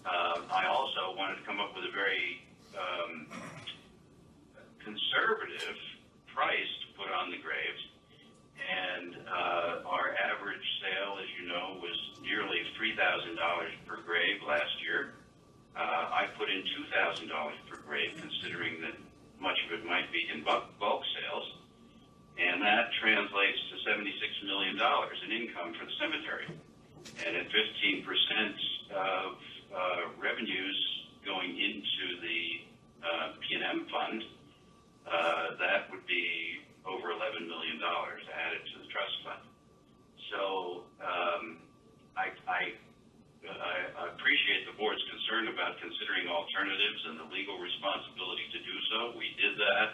I also wanted to come up with a very conservative price to put on the graves, and our average sale, as you know, was nearly $3,000 per grave last year. I put in $2,000 per grave, considering that much of it might be in bulk sales, and that translates to $76 million in income for the cemetery. And at 15% of revenues going into the P&M fund, that would be over $11 million added to the trust fund. So I appreciate the board's concern about considering alternatives and the legal responsibility to do so. We did that,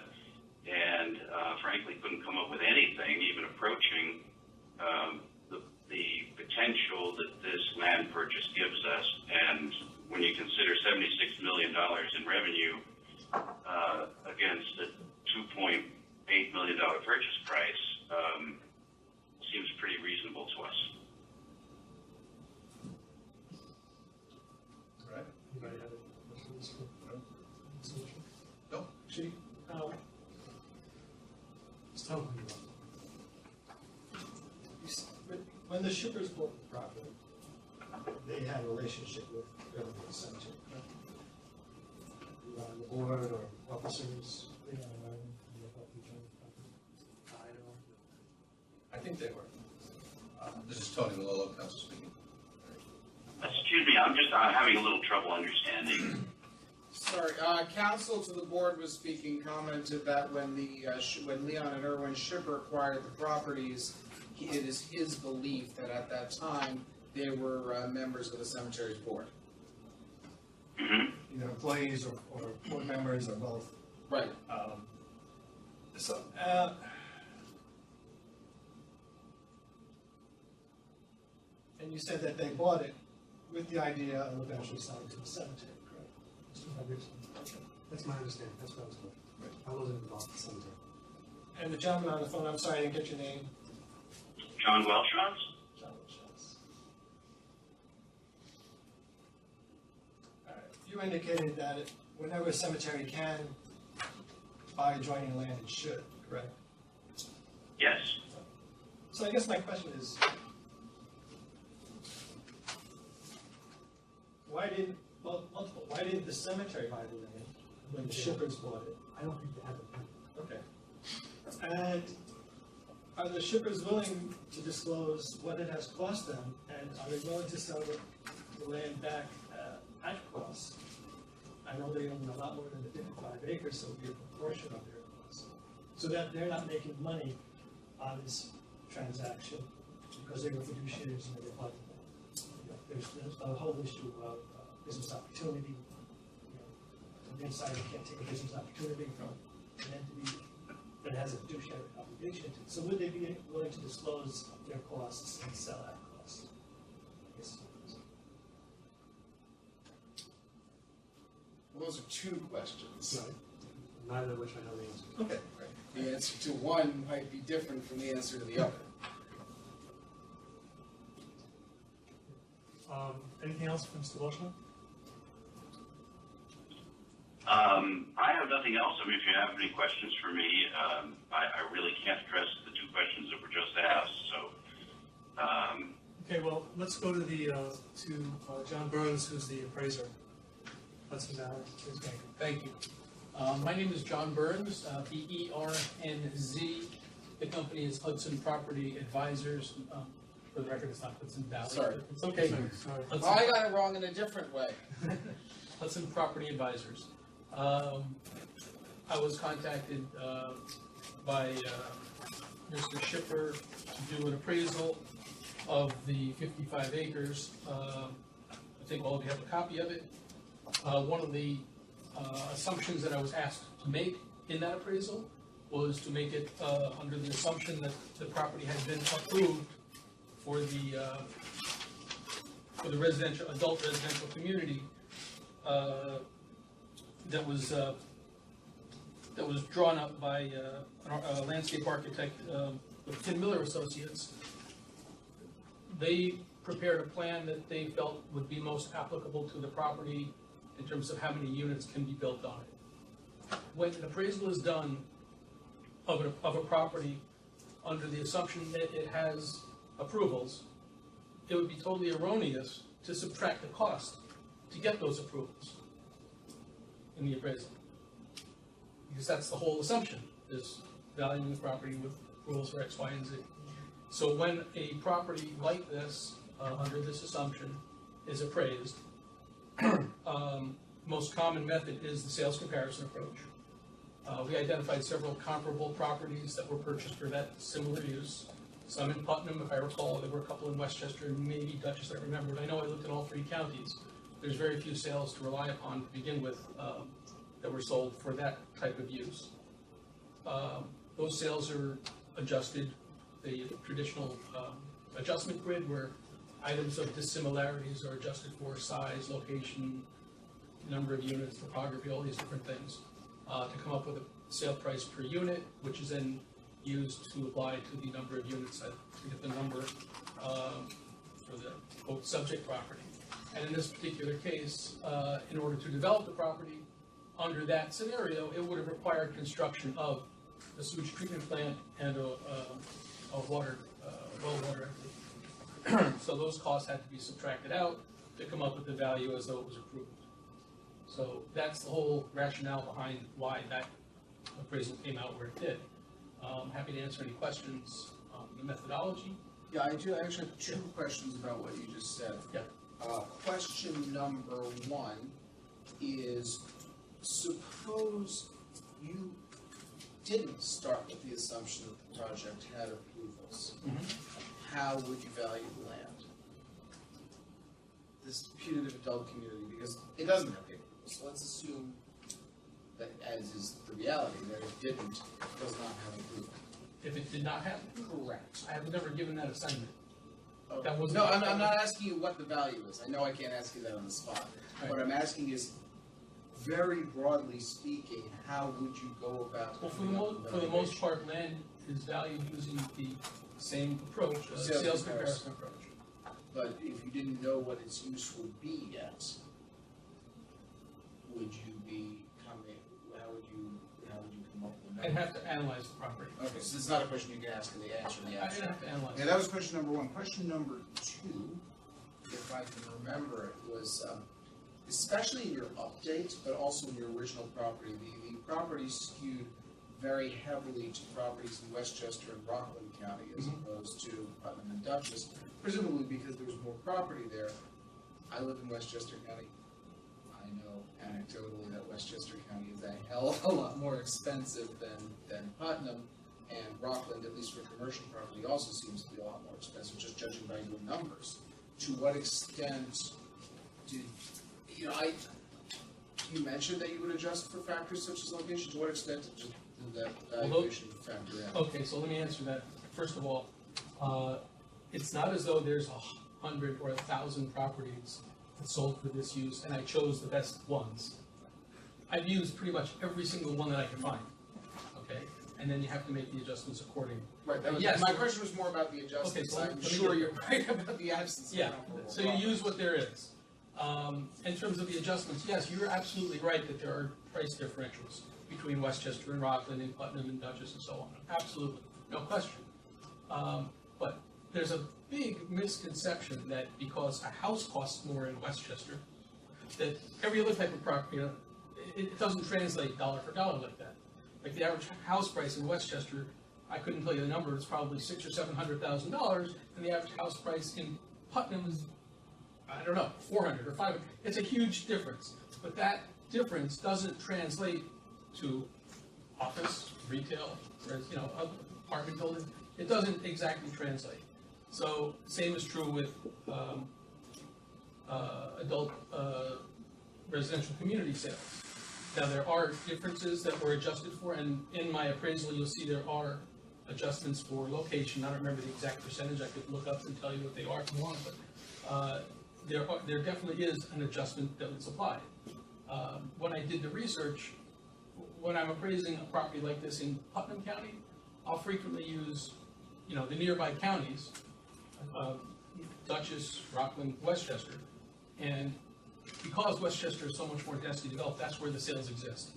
and frankly couldn't come up with anything even approaching the potential that this land purchase gives us. And when you consider $76 million in revenue against a $2.8 million purchase price, seems pretty reasonable to us. All right? Anybody have any questions for the solution? No? Actually, just tell them who you are. When the shippers bought the property, they had a relationship with the cemetery, correct? You were on the board or officers, they don't know, you help each other. I don't. I think they were. This is Tony Malolo, council speaking. Excuse me, I'm just having a little trouble understanding. Sorry, counsel to the board was speaking, commented that when when Leon and Erwin Shipper acquired the properties, it is his belief that at that time they were members of the Cemeteries Board. Mm-hmm. Either employees or board members or both. Right. And you said that they bought it with the idea of eventually selling to the cemetery, correct? Okay. That's my understanding, that's what I was told. Right. I wasn't involved in the cemetery. And the gentleman on the phone, I'm sorry, I didn't get your name. John Welshons? John Welshons. All right. You indicated that whenever a cemetery can buy adjoining land, it should, correct? Yes. So I guess my question is, why didn't the cemetery buy the land when the shippers bought it? I don't think they have the money. Okay. And are the shippers willing to disclose what it has cost them, and are they willing to sell the land back at cost? I know they own a lot more than the 55 acres, so it would be a proportion of their cost. So that they're not making money on this transaction because they were fiduciaries and they were bought the land. There's a whole issue of business opportunity. the inside, you can't take a business opportunity from an entity that has a fiduciary obligation to. So would they be willing to disclose their costs and sell at cost? I guess. Well, those are two questions. Right. Neither of which I know the answer to. Okay. The answer to one might be different from the answer to the other. Anything else from Mr. Welshman? I have nothing else. I mean, if you have any questions for me, I really can't address the two questions that were just asked, so. Okay, well, let's go to the, John Burns, who's the appraiser. Hudson Valley, please go. Thank you. My name is John Burns, B-E-R-N-Z. The company is Hudson Property Advisors. For the record, it's not Hudson Valley. Sorry. It's okay. Sorry. Oh, I got it wrong in a different way. Hudson Property Advisors. I was contacted by Mr. Shipper to do an appraisal of the 55 acres. I think all of you have a copy of it. One of the assumptions that I was asked to make in that appraisal was to make it under the assumption that the property had been approved for the residential, adult residential community that was drawn up by a landscape architect with Tim Miller Associates. They prepared a plan that they felt would be most applicable to the property in terms of how many units can be built on it. When an appraisal is done of a property under the assumption that it has approvals, it would be totally erroneous to subtract the cost to get those approvals in the appraisal. Because that's the whole assumption, is valuing the property with approvals for X, Y, and Z. So when a property like this, under this assumption, is appraised, most common method is the sales comparison approach. We identified several comparable properties that were purchased for that similar use. Some in Putnam, if I recall, there were a couple in Westchester, and maybe Dutchess, I remembered. I know I looked at all three counties. There's very few sales to rely upon to begin with that were sold for that type of use. Those sales are adjusted, the traditional adjustment grid where items of dissimilarities are adjusted for size, location, number of units, topography, all these different things, to come up with a sale price per unit, which is then used to apply to the number of units to get the number for the quote subject property. And in this particular case, in order to develop the property under that scenario, it would have required construction of a sewage treatment plant and a water, well water. So those costs had to be subtracted out to come up with the value as though it was approved. So that's the whole rationale behind why that appraisal came out where it did. Happy to answer any questions on the methodology. Yeah, I do actually have two questions about what you just said. Yeah. Question number one is, suppose you didn't start with the assumption that the project had approvals. How would you value the land? This putative adult community, because it doesn't have approvals. So let's assume that, as is the reality, that it didn't, it does not have approval. If it did not happen? Correct. I have never given that assignment. Okay. That was no, I'm not asking you what the value is. I know I can't ask you that on the spot. Right. What I'm asking is, very broadly speaking, how would you go about? Well, for the most part, land is valued using the same approach, sales comparison approach. But if you didn't know what its use would be yet, would you be coming, how would you come up with that? I'd have to analyze the property. Okay, so it's not a question you can ask in the answer in the I'd abstract. have to analyze Yeah, it. that was question number one. Question number two, if I can remember it, was, especially in your update, but also in your original property, the property skewed very heavily to properties in Westchester and Rockland County as opposed to Putnam and Dutchess, presumably because there was more property there. I live in Westchester County. I know anecdotally that Westchester County is a hell of a lot more expensive than Putnam, and Rockland, at least for commercial property, also seems to be a lot more expensive, just judging by your numbers. To what extent did, you mentioned that you would adjust for factors such as location. To what extent did that valuation factor in? Okay, so let me answer that. First of all, it's not as though there's 100 or 1,000 properties that sold for this use, and I chose the best ones. I've used pretty much every single one that I can find, okay? And then you have to make the adjustments accordingly. Right, that was, Yes. my question was more about the adjustments. Okay, so let I'm me sure get- you're right about the absence of Yeah, comparable so you products. use what there is. In terms of the adjustments, yes, you're absolutely right that there are price differentials between Westchester and Rockland and Putnam and Dutchess and so on. Absolutely, no question. But there's a big misconception that because a house costs more in Westchester, that every other type of property, it doesn't translate dollar for dollar like that. Like the average house price in Westchester, I couldn't tell you the number, it's probably $600,000 or $700,000, and the average house price in Putnam is, I don't know, 400 or 500. It's a huge difference, but that difference doesn't translate to office, retail, apartment building. It doesn't exactly translate. So same is true with adult residential community sales. Now, there are differences that were adjusted for, and in my appraisal, you'll see there are adjustments for location. I don't remember the exact percentage. I could look up and tell you what they are if you want, but there definitely is an adjustment that was applied. When I did the research, when I'm appraising a property like this in Putnam County, I'll frequently use, the nearby counties, Dutchess, Rockland, Westchester, and because Westchester is so much more densely developed, that's where the sales exist.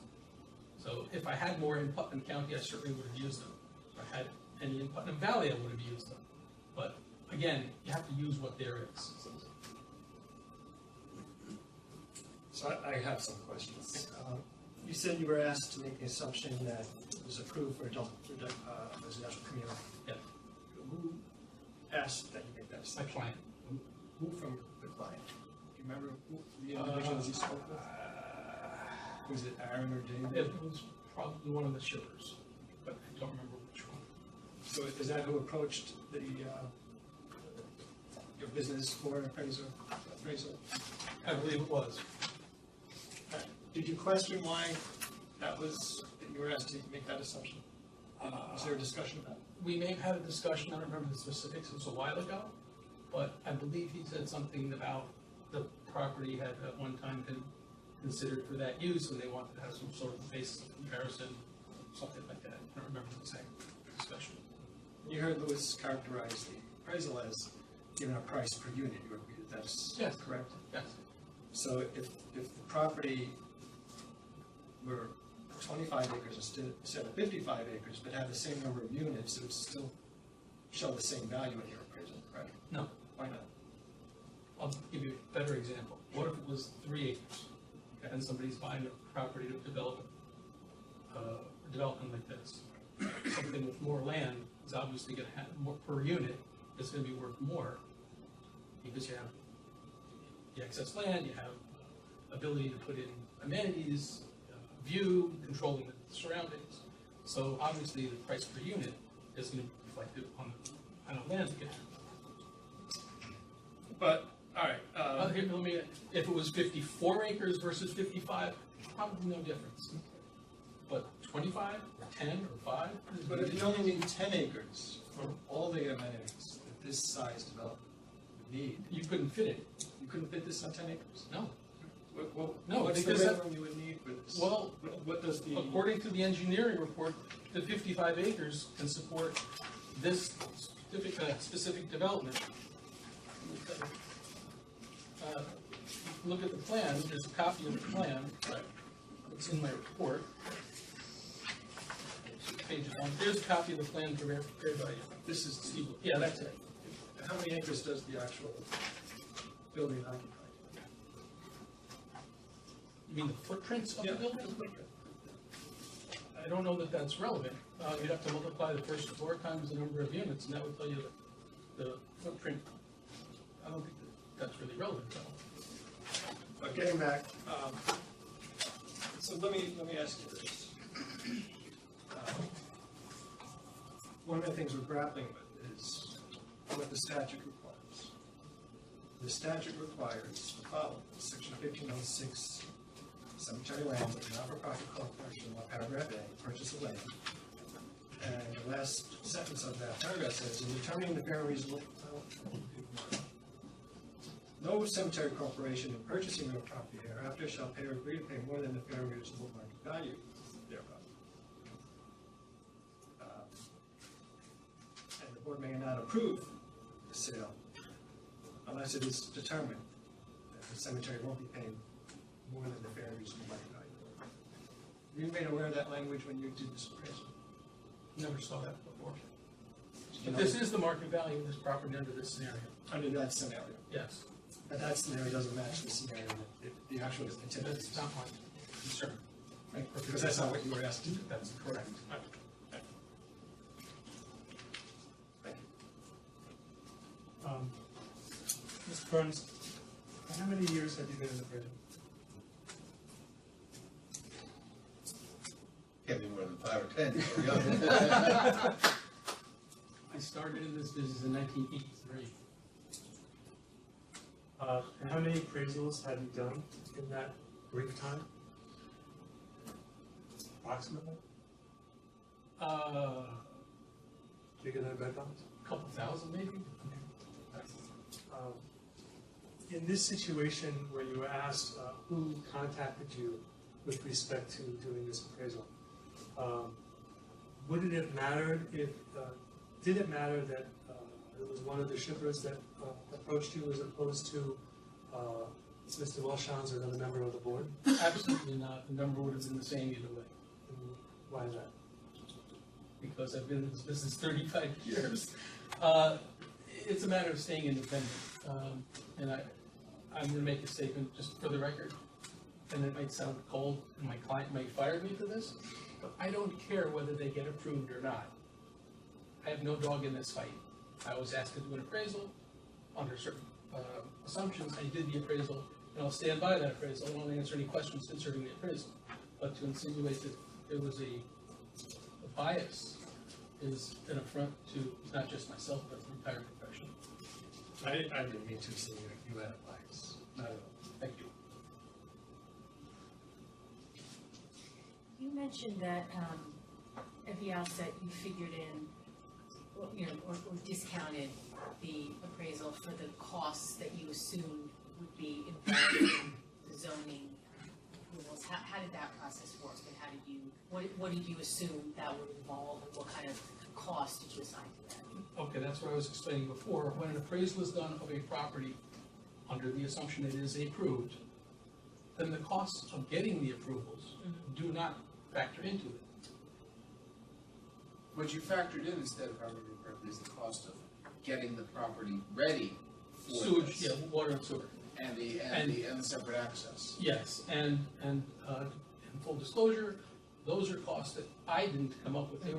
So if I had more in Putnam County, I certainly would have used them. If I had any in Putnam Valley, I would have used them. But again, you have to use what there is. So I have some questions. You said you were asked to make the assumption that it was approved for adult residential community. Yeah. Who asked that you make that My assumption? client. Who from the client? Do you remember who the individuals you spoke with? Was it Aaron or David? It was probably one of the shippers, but I don't remember which one. So is that who approached the your business for an appraisal? I believe it was. Did you question why that you were asked to make that assumption? Was there a discussion about it? We may have had a discussion, I don't remember the specifics, it was a while ago, but I believe he said something about the property had at one time been considered for that use, and they wanted to have some sort of basis of comparison, something like that. I don't remember the exact discussion. You heard Louis characterize the appraisal as given a price per unit. You agree that that's Yes. correct? Yes. So if the property were 25 acres instead of 55 acres, but had the same number of units, it would still show the same value in your appraisal, correct? No. Why not? I'll give you a better example. What if it was 3 acres, and somebody's buying a property to develop a development like this? Something with more land is obviously going to have more per unit. It's going to be worth more because you have the excess land, you have ability to put in amenities, view, controlling the surroundings. So obviously the price per unit is going to be reflected on the kind of land you have. But, all right. Here, if it was 54 acres versus 55, probably no difference. But 25, or 10, or 5? But if you only need 10 acres for all the amenities that this size development would need, You couldn't fit it. you couldn't fit this on 10 acres? No. No, what's the because minimum you would need for this? Well, What does the? according to the engineering report, the 55 acres can support this specific development. Look at the plan, there's a copy of the plan. It's in my report. Page one. There's a copy of the plan prepared by This is, Steve. Yeah, that's it. how many acres does the actual building occupy? You mean the footprints of the Yeah. building? I don't know that that's relevant. You'd have to multiply the first floor times the number of units, and that would tell you the footprint. I don't think that's really relevant, though. But getting back, so let me ask you this. One of the things we're grappling with is what the statute requires. The statute requires the following, section 1506 cemetery land, not-for-profit corporation, paragraph A, purchase of land. And the last sentence of that paragraph says, in determining the fair and reasonable, no cemetery corporation in purchasing real property hereafter shall pay or agree to pay more than the fair and reasonable market value thereof. And the board may not approve the sale unless it is determined that the cemetery won't be paying more than the fair and reasonable market value. Were you made aware of that language when you did this appraisal? Never saw that before. But this is the market value of this property under this scenario. Under that scenario. Yes. But that scenario doesn't match the scenario that the actual contingency. That's not my concern. Because that's not what you were asking. That's correct. Thank you. Mr. Burns, how many years have you been in the prison? Can't be more than 5 or 10, you're young. I started in this business in 1983. And how many appraisals have you done in that brief time? Approximately? Bigger than a bed box? Couple thousand maybe? In this situation where you were asked who contacted you with respect to doing this appraisal, would it have mattered if, did it matter that it was one of the shippers that approached you as opposed to Mr. Welshans or another member of the board? Absolutely not. The number would have been the same either way. And why is that? Because I've been in this business 35 years. It's a matter of staying independent. And I'm going to make a statement just for the record, and it might sound cold, and my client might fire me for this, but I don't care whether they get approved or not. I have no dog in this fight. I was asked to do an appraisal under certain assumptions. I did the appraisal, and I'll stand by that appraisal. I won't answer any questions concerning the appraisal. But to insinuate that there was a bias is an affront to not just myself, but the entire profession. I didn't mean to say you had a bias. Not at all. Thank you. You mentioned that at the outset you figured in, or discounted the appraisal for the costs that you assumed would be involved in the zoning approvals. How did that process work, and how did you, what did you assume that would involve, and what kind of cost did you assign to that? Okay, that's what I was explaining before. When an appraisal is done of a property under the assumption it is approved, then the costs of getting the approvals do not factor into it. What you factored in instead, if I remember correctly, is the cost of getting the property ready for Sewage, this. yeah, water and sewer. And the separate access. Yes, and in full disclosure, those are costs that I didn't come up with. They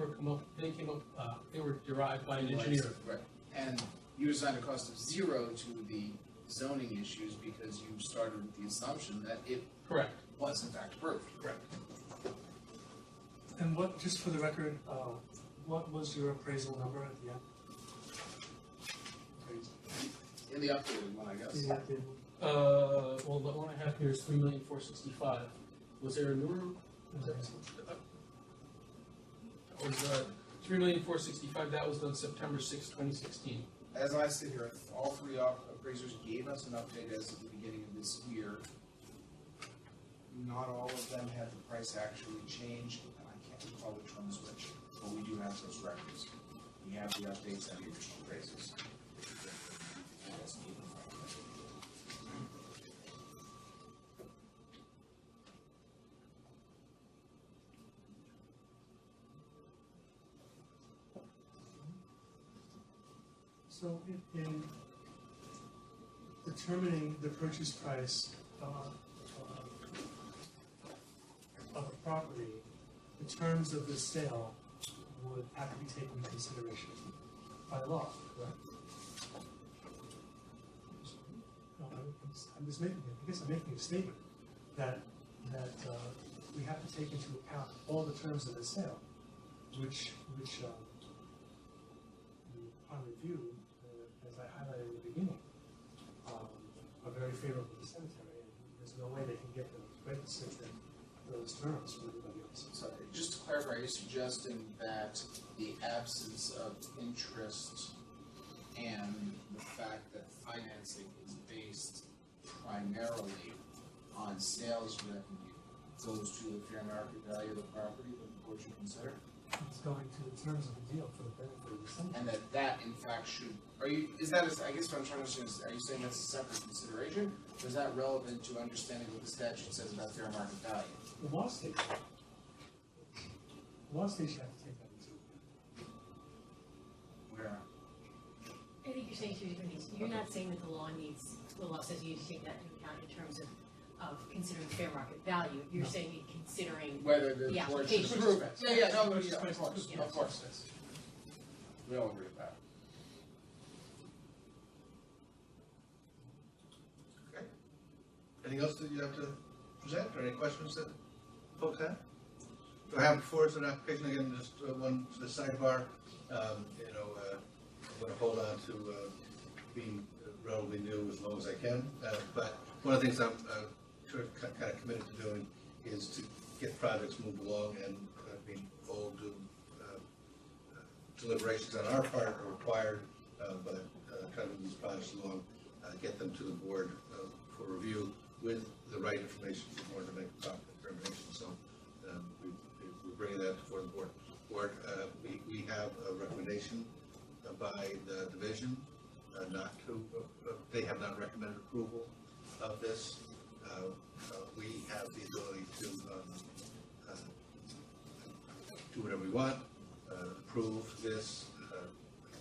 were derived by an engineer. Right, and you assigned a cost of 0 to the zoning issues because you started with the assumption that it Correct. was in fact approved. Correct. And what, just for the record, what was your appraisal number at the end? In the updated one, I guess. Yeah. Well, the one I have here is 3,465,000. Was there a newer? That was 3,465,000. That was done September 6, 2016. As I sit here, all three appraisers gave us an update as of the beginning of this year. Not all of them had the price actually changed, and I can't recall which one is which, but we do have those records. We have the updates and the original appraisals. So in determining the purchase price of a property, the terms of the sale would have to be taken into consideration by law, correct? No, I'm just making, I guess I'm making a statement that we have to take into account all the terms of the sale, which upon review, as I highlighted in the beginning, are very favorable to the cemetery. And Ms. there's no way they can get the witnesses that those terms from everybody else. So just to clarify, are you suggesting that the absence of interest and the fact that financing is based primarily on sales revenue goes to the fair market value of the property that the board should consider? It's going to the terms of the deal for the benefit of the cemetery. And that in fact should, I guess what I'm trying to understand is, are you saying that's a separate consideration? Or is that relevant to understanding what the statute says about fair market value? The law states that. The law states you have to take that into account. Where? I think you're saying two different things. You're not saying that the law says you need to take that into account in terms of considering fair market value. You're saying you're considering Whether the the board should application. approve it. Yeah, no, Which is of course, yeah. of course. We all agree with that. Okay. Anything else that you have to present, or any questions that folks have? So I have before us an application, again, just one to the sidebar. I'm going to hold on to being relatively new as long as I can, but one of the things I'm kind of committed to doing is to get projects moved along, and being told to deliberations on our part are required, but trying to move these projects along, get them to the board for review with the right information for the board to make a proper determination. So we're bringing that before the board. We have a recommendation by the division not to, they have not recommended approval of this. We have the ability to do whatever we want, approve this,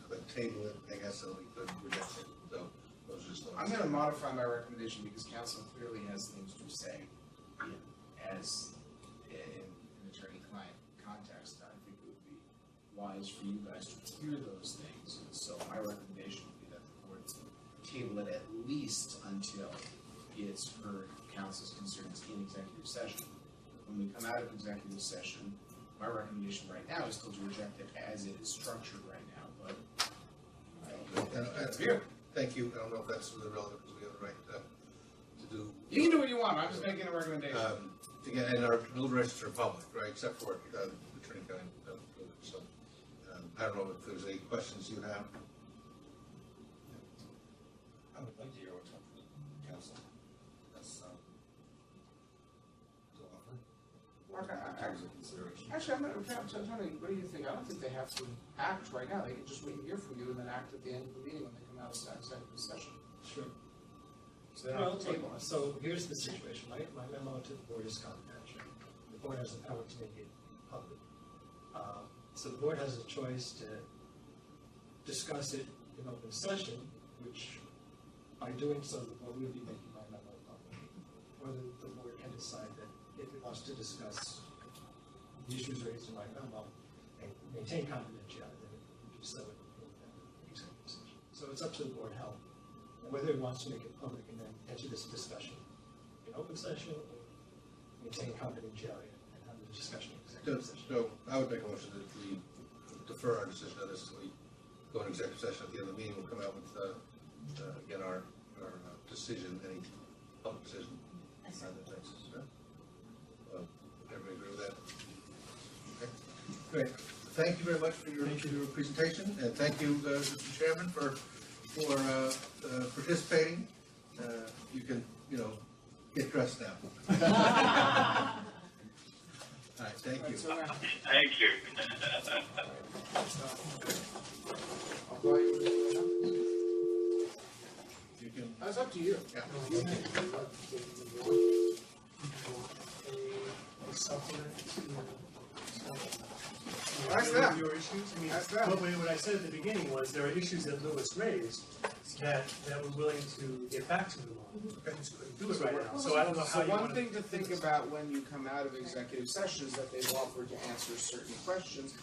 but table it, I guess, so we could reject it. So those are just. I'm going to modify my recommendation because council clearly has things to say. As in an attorney-client context, I think it would be wise for you guys to hear those things. And so my recommendation would be that the board table it at least until it's heard council's concerns in executive session. When we come out of executive session, my recommendation right now is still to reject it as it is structured right now, but I don't know. That's here. Thank you. I don't know if that's really relevant because we have the right to do. You can do what you want. I'm just making a recommendation. Again, and our deliberations are public, right, except for Attorney County. So I don't know if there's any questions you have. I would like to hear what's up from the council. That's to offer. In terms of consideration. Actually, Tony, what do you think? I don't think they have to act right now. They can just wait and hear from you and then act at the end of the meeting when they come out of executive session. Sure. So they don't have to table it. So here's the situation, right? My memo to the board is confidential. The board has the power to make it public. So the board has a choice to discuss it in open session, which by doing so, the board will be making my memo public. Or the board can decide that if it wants to discuss the issues raised in my memo and maintain confidentiality, then it would do so in executive session. So it's up to the board how, whether it wants to make it public and then enter this discussion in open session or maintain confidentiality and have the discussion in executive session. So I would make a motion that we defer our decision on this until we go into executive session at the end of the meeting. We'll come out with, again, our decision, any public decision. Everybody agree with that? Okay. Great. Thank you very much for your presentation, and thank you, Mr. Chairman, for participating. You can, get dressed now. All right, thank you. Thank you. I'll call you. You can. That's up to you. Yeah. That's that. Your issues, I mean, That's that. what I said at the beginning was there are issues that Lewis raised that we're willing to get back to them on. I just couldn't do it right now, so I don't know how you So want one thing to think about when you come out of executive session is that they've offered to answer certain questions.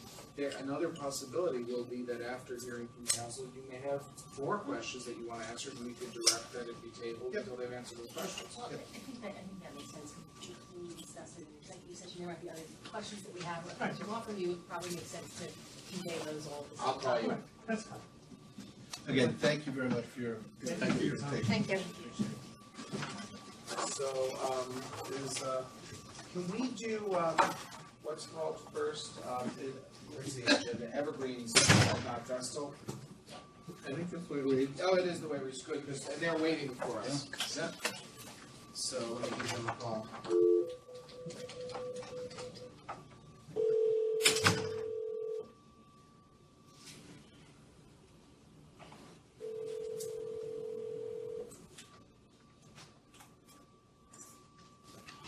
Another possibility will be that after hearing from council, you may have more questions that you want answered, and we can direct that it be tabled until they've answered those questions. Well, I think that makes sense. If we discuss it in executive session, there might be other questions that we have. But to offer you, it probably makes sense to convey those all at the same time. I'll call you. That's fine. Again, thank you very much for your presentation. Thank you. So Can we do, what's called first, where's the agenda, Evergreens, not Vestal? I think that's the way it reads. Oh, it is the way we good, because they're waiting for us. Yep. So let me give them a call.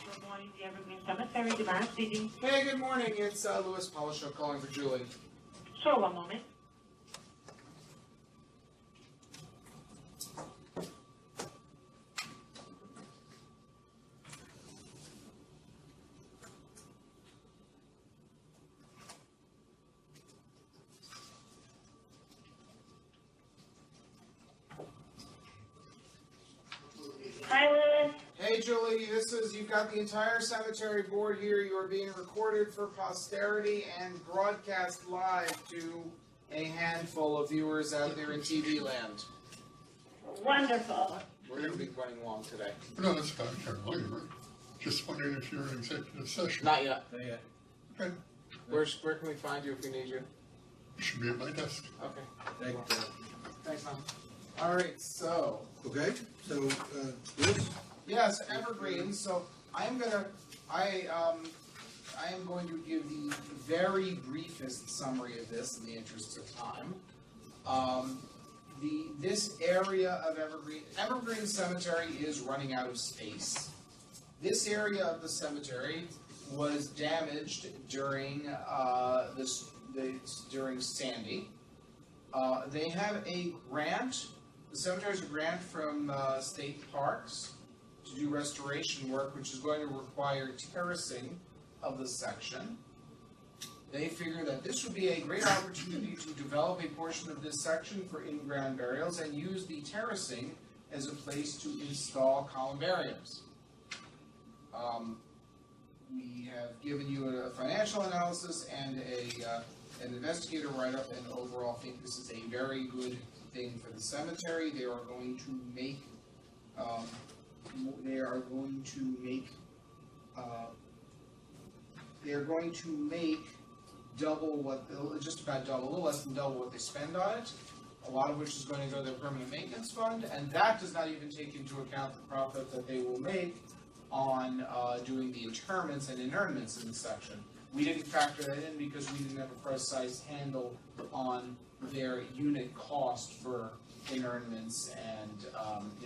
Good morning, the Evergreen Cemetery, Devon speaking. Hey, good morning, it's Louis Polishow calling for Julie. Sure, one moment. Hi, Louis. Hey Julie, you've got the entire cemetery board here. You are being recorded for posterity and broadcast live to a handful of viewers out there in TV land. Wonderful. We're going to be running long today. No, that's fine, Carolina, right? Just wondering if you're in executive session. Not yet. Not yet. Okay, Where can we find you if we need you? you should be at my desk. Okay. Thanks, Tom. All right, so. Okay, so, Liz? Yes, evergreens. So I am going to give the very briefest summary of this in the interest of time. This area of Evergreen Cemetery is running out of space. This area of the cemetery was damaged during during Sandy. They have a grant. The cemetery has a grant from state parks to do restoration work, which is going to require terracing of the section. They figure that this would be a great opportunity to develop a portion of this section for in-ground burials and use the terracing as a place to install columbariums. We have given you a financial analysis and an investigator write-up, and overall think this is a very good thing for the cemetery. They are going to make just about double, a little less than double what they spend on it, a lot of which is going to go to their permanent maintenance fund, and that does not even take into account the profit that they will make on doing the interments and inurnments in the section. We didn't factor that in because we didn't have a precise handle on their unit cost for inurnments and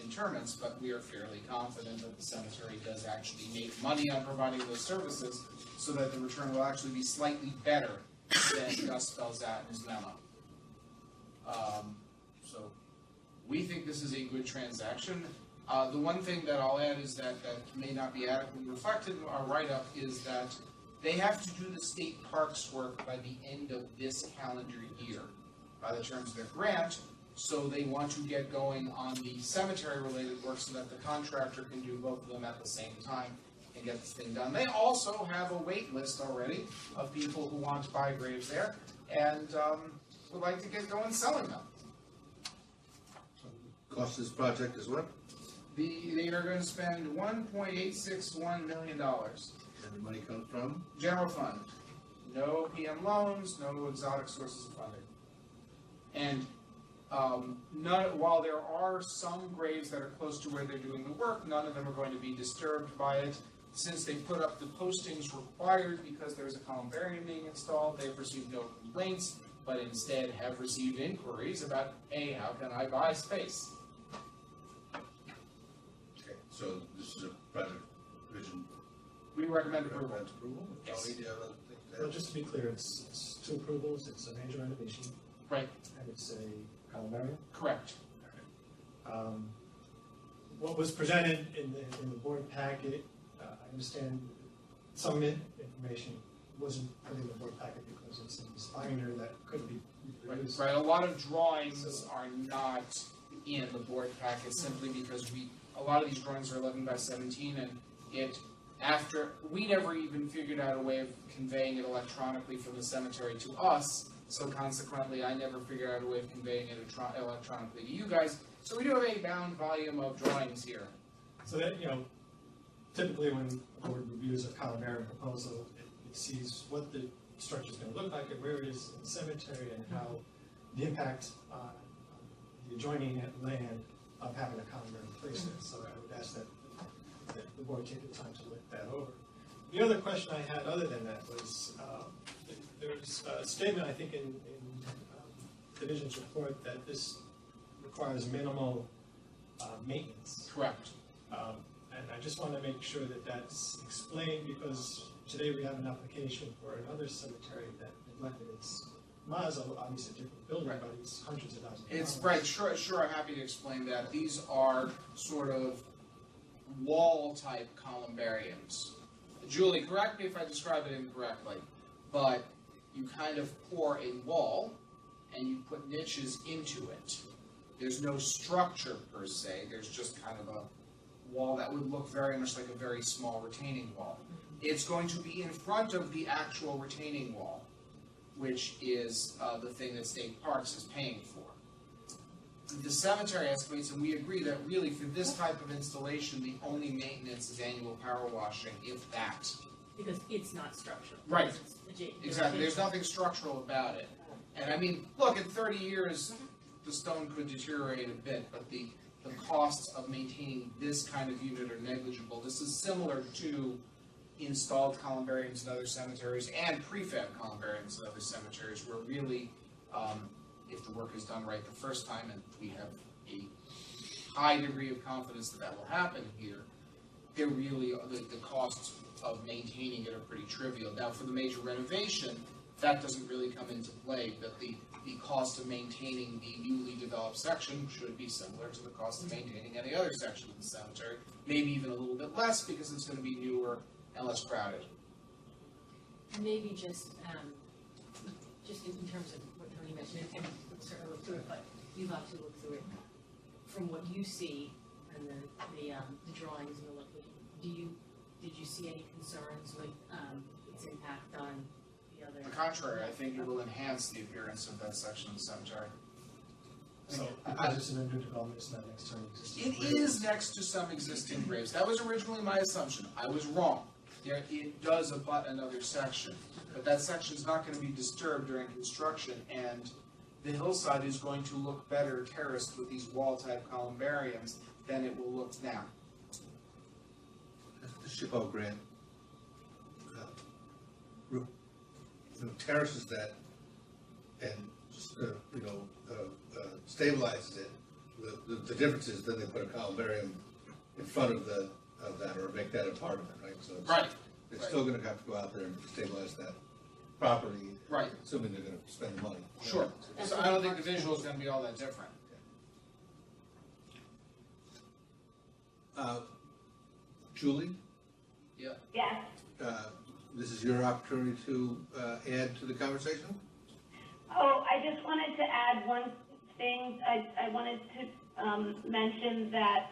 interments, but we are fairly confident that the cemetery does actually make money on providing those services, so that the return will actually be slightly better than Gus spells out in his memo. So we think this is a good transaction. The one thing that I'll add is that may not be adequately reflected in our write-up is that they have to do the state parks work by the end of this calendar year, by the terms of their grant. So they want to get going on the cemetery-related work so that the contractor can do both of them at the same time and get this thing done. They also have a wait list already of people who want to buy graves there and would like to get going selling them. Cost of this project is what? They are going to spend $1.861 million. And the money comes from? General fund. No PM loans, no exotic sources of funding. And while there are some graves that are close to where they're doing the work, none of them are going to be disturbed by it. Since they put up the postings required because there's a columbarium being installed, they've received no complaints, but instead have received inquiries about, hey, how can I buy space? Okay, so this is a project vision. We recommend approval. Recommend approval? Yes. Tony, do you have anything to add? Well, just to be clear, it's two approvals, it's a major renovation, Right, and it's a columbarium. correct. What was presented in the board packet, I understand some information wasn't put in the board packet because it's in this binder that couldn't be reproduced. Right, a lot of drawings are not in the board packet simply because a lot of these drawings are 11 by 17, and we never even figured out a way of conveying it electronically from the cemetery to us, so consequently I never figured out a way of conveying it electronically to you guys. So we do have a bound volume of drawings here. So that, typically when the board reviews a columbarium proposal, it sees what the structure's gonna look like and where it is in the cemetery and how the impact on the adjoining land of having a columbarium placed there. So I would ask that the board take the time to look that over. The other question I had other than that was, there's a statement, I think, in Division's report that this requires minimal maintenance. Correct. And I just want to make sure that that's explained, because today we have an application for another cemetery that neglected its mausoleum, obviously a different building, Right. but it's hundreds of thousands of It's dollars. right, sure, I'm happy to explain that. These are sort of wall-type columbariums. Julie, correct me if I describe it incorrectly, but you kind of pour a wall and you put niches into it. There's no structure per se, there's just kind of a wall that would look very much like a very small retaining wall. It's going to be in front of the actual retaining wall, which is the thing that State Parks is paying for. The cemetery estimates, and we agree that really for this type of installation, the only maintenance is annual power washing, if that. Because it's not structural. Right. It's adjacent. Exactly, there's nothing structural about it. And I mean, look, in 30 years, the stone could deteriorate a bit, but the costs of maintaining this kind of unit are negligible. This is similar to installed columbariums in other cemeteries and prefab columbariums in other cemeteries, where really, if the work is done right the first time, and we have a high degree of confidence that that will happen here, they're really, the costs of maintaining it are pretty trivial. Now, for the major renovation, that doesn't really come into play, but the cost of maintaining the newly developed section should be similar to the cost of maintaining any other section of the cemetery, maybe even a little bit less because it's going to be newer and less crowded. Maybe just in terms of what Tony mentioned, and we'll certainly look through it, but you'll have to look through it from what you see and then the drawings and the location. Did you see any concerns with its impact on the other? On the contrary, I think it will enhance the appearance of that section of the cemetery. So, because it's in a new development, it's not next to an existing. It is next to some existing graves. That was originally my assumption. I was wrong. It does abut another section, but that section is not going to be disturbed during construction, and the hillside is going to look better terraced with these wall-type columbariums than it will look now. The SHPO grant terraces that and just, stabilizes it. The difference is then they put a columbarium in front of that, or make that a part of it, right? So it's still gonna have to go out there and stabilize that property. Right. Assuming they're gonna spend the money. Sure. So I don't think the visual is going to be all that different. Julie, Yes. this is your opportunity to add to the conversation. Oh, I just wanted to add one thing. I wanted to mention that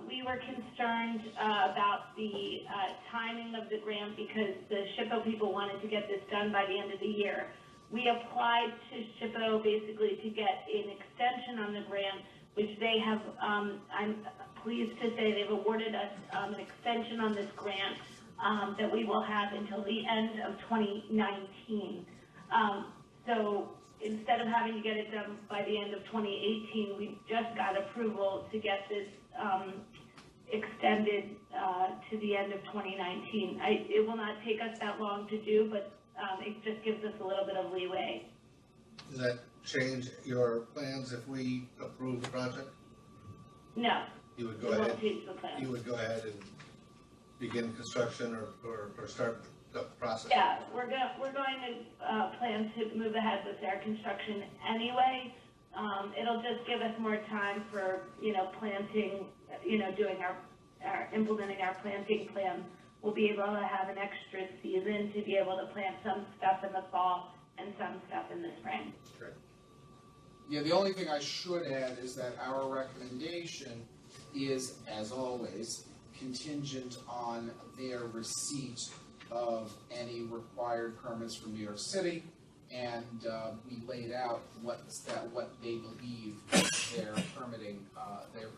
we were concerned about the timing of the grant because the SHPO people wanted to get this done by the end of the year. We applied to SHPO basically to get an extension on the grant, which they have, I'm pleased to say they've awarded us an extension on this grant that we will have until the end of 2019. So instead of having to get it done by the end of 2018, we just got approval to get this extended to the end of 2019. It will not take us that long to do, but it just gives us a little bit of leeway. Does that change your plans if we approve the project? No. You would go It ahead. won't change the plan. You would go ahead and begin construction or start the process? Yeah, we're going to plan to move ahead with our construction anyway. It'll just give us more time for, planting, doing our implementing our planting plan. We'll be able to have an extra season to be able to plant some stuff in the fall and some stuff in the spring. Great. Yeah, the only thing I should add is that our recommendation is, as always, contingent on their receipt of any required permits from New York City, and we laid out what they believe their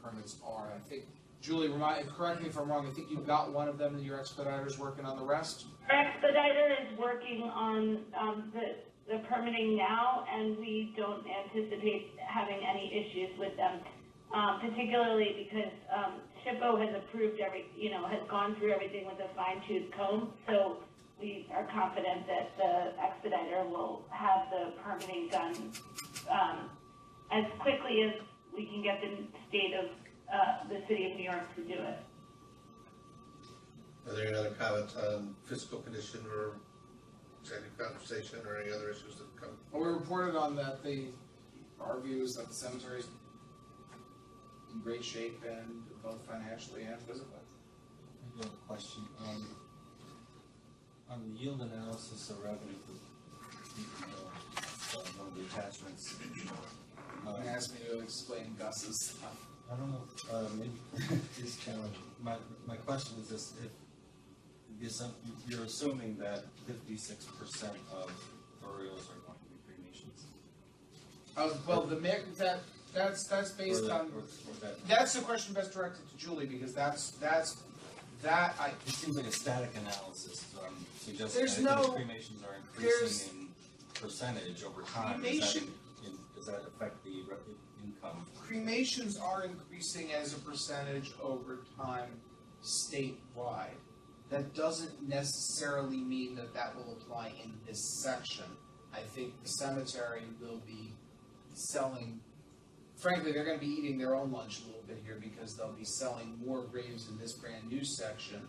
permits are. I think Julie, correct me if I'm wrong, I think you've got one of them and your expediter's working on the rest? Our expediter is working on the permitting now, and we don't anticipate having any issues with them, particularly because SHPO has approved has gone through everything with a fine-tooth comb, so we are confident that the expediter will have the permitting done as quickly as we can get the state of the city of New York to do it. Are there any other comments on physical condition or executive conversation or any other issues that come? Well, we reported on that, our view is that the cemetery's in great shape and both financially and physically. I have a question. On the yield analysis of revenue for one of the attachments. You asked me to explain Gus's stuff. I don't know, maybe it's challenging. My question is this, you're assuming that 56% of burials are going to be cremations? Well, that's based on, that's the question best directed to Julie, because it seems like a static analysis, so I'm suggesting that cremations are increasing in percentage over time. Does that affect the income? Cremations are increasing as a percentage over time statewide. That doesn't necessarily mean that will apply in this section. I think the cemetery will be selling, frankly, they're going to be eating their own lunch a little bit here, because they'll be selling more graves in this brand new section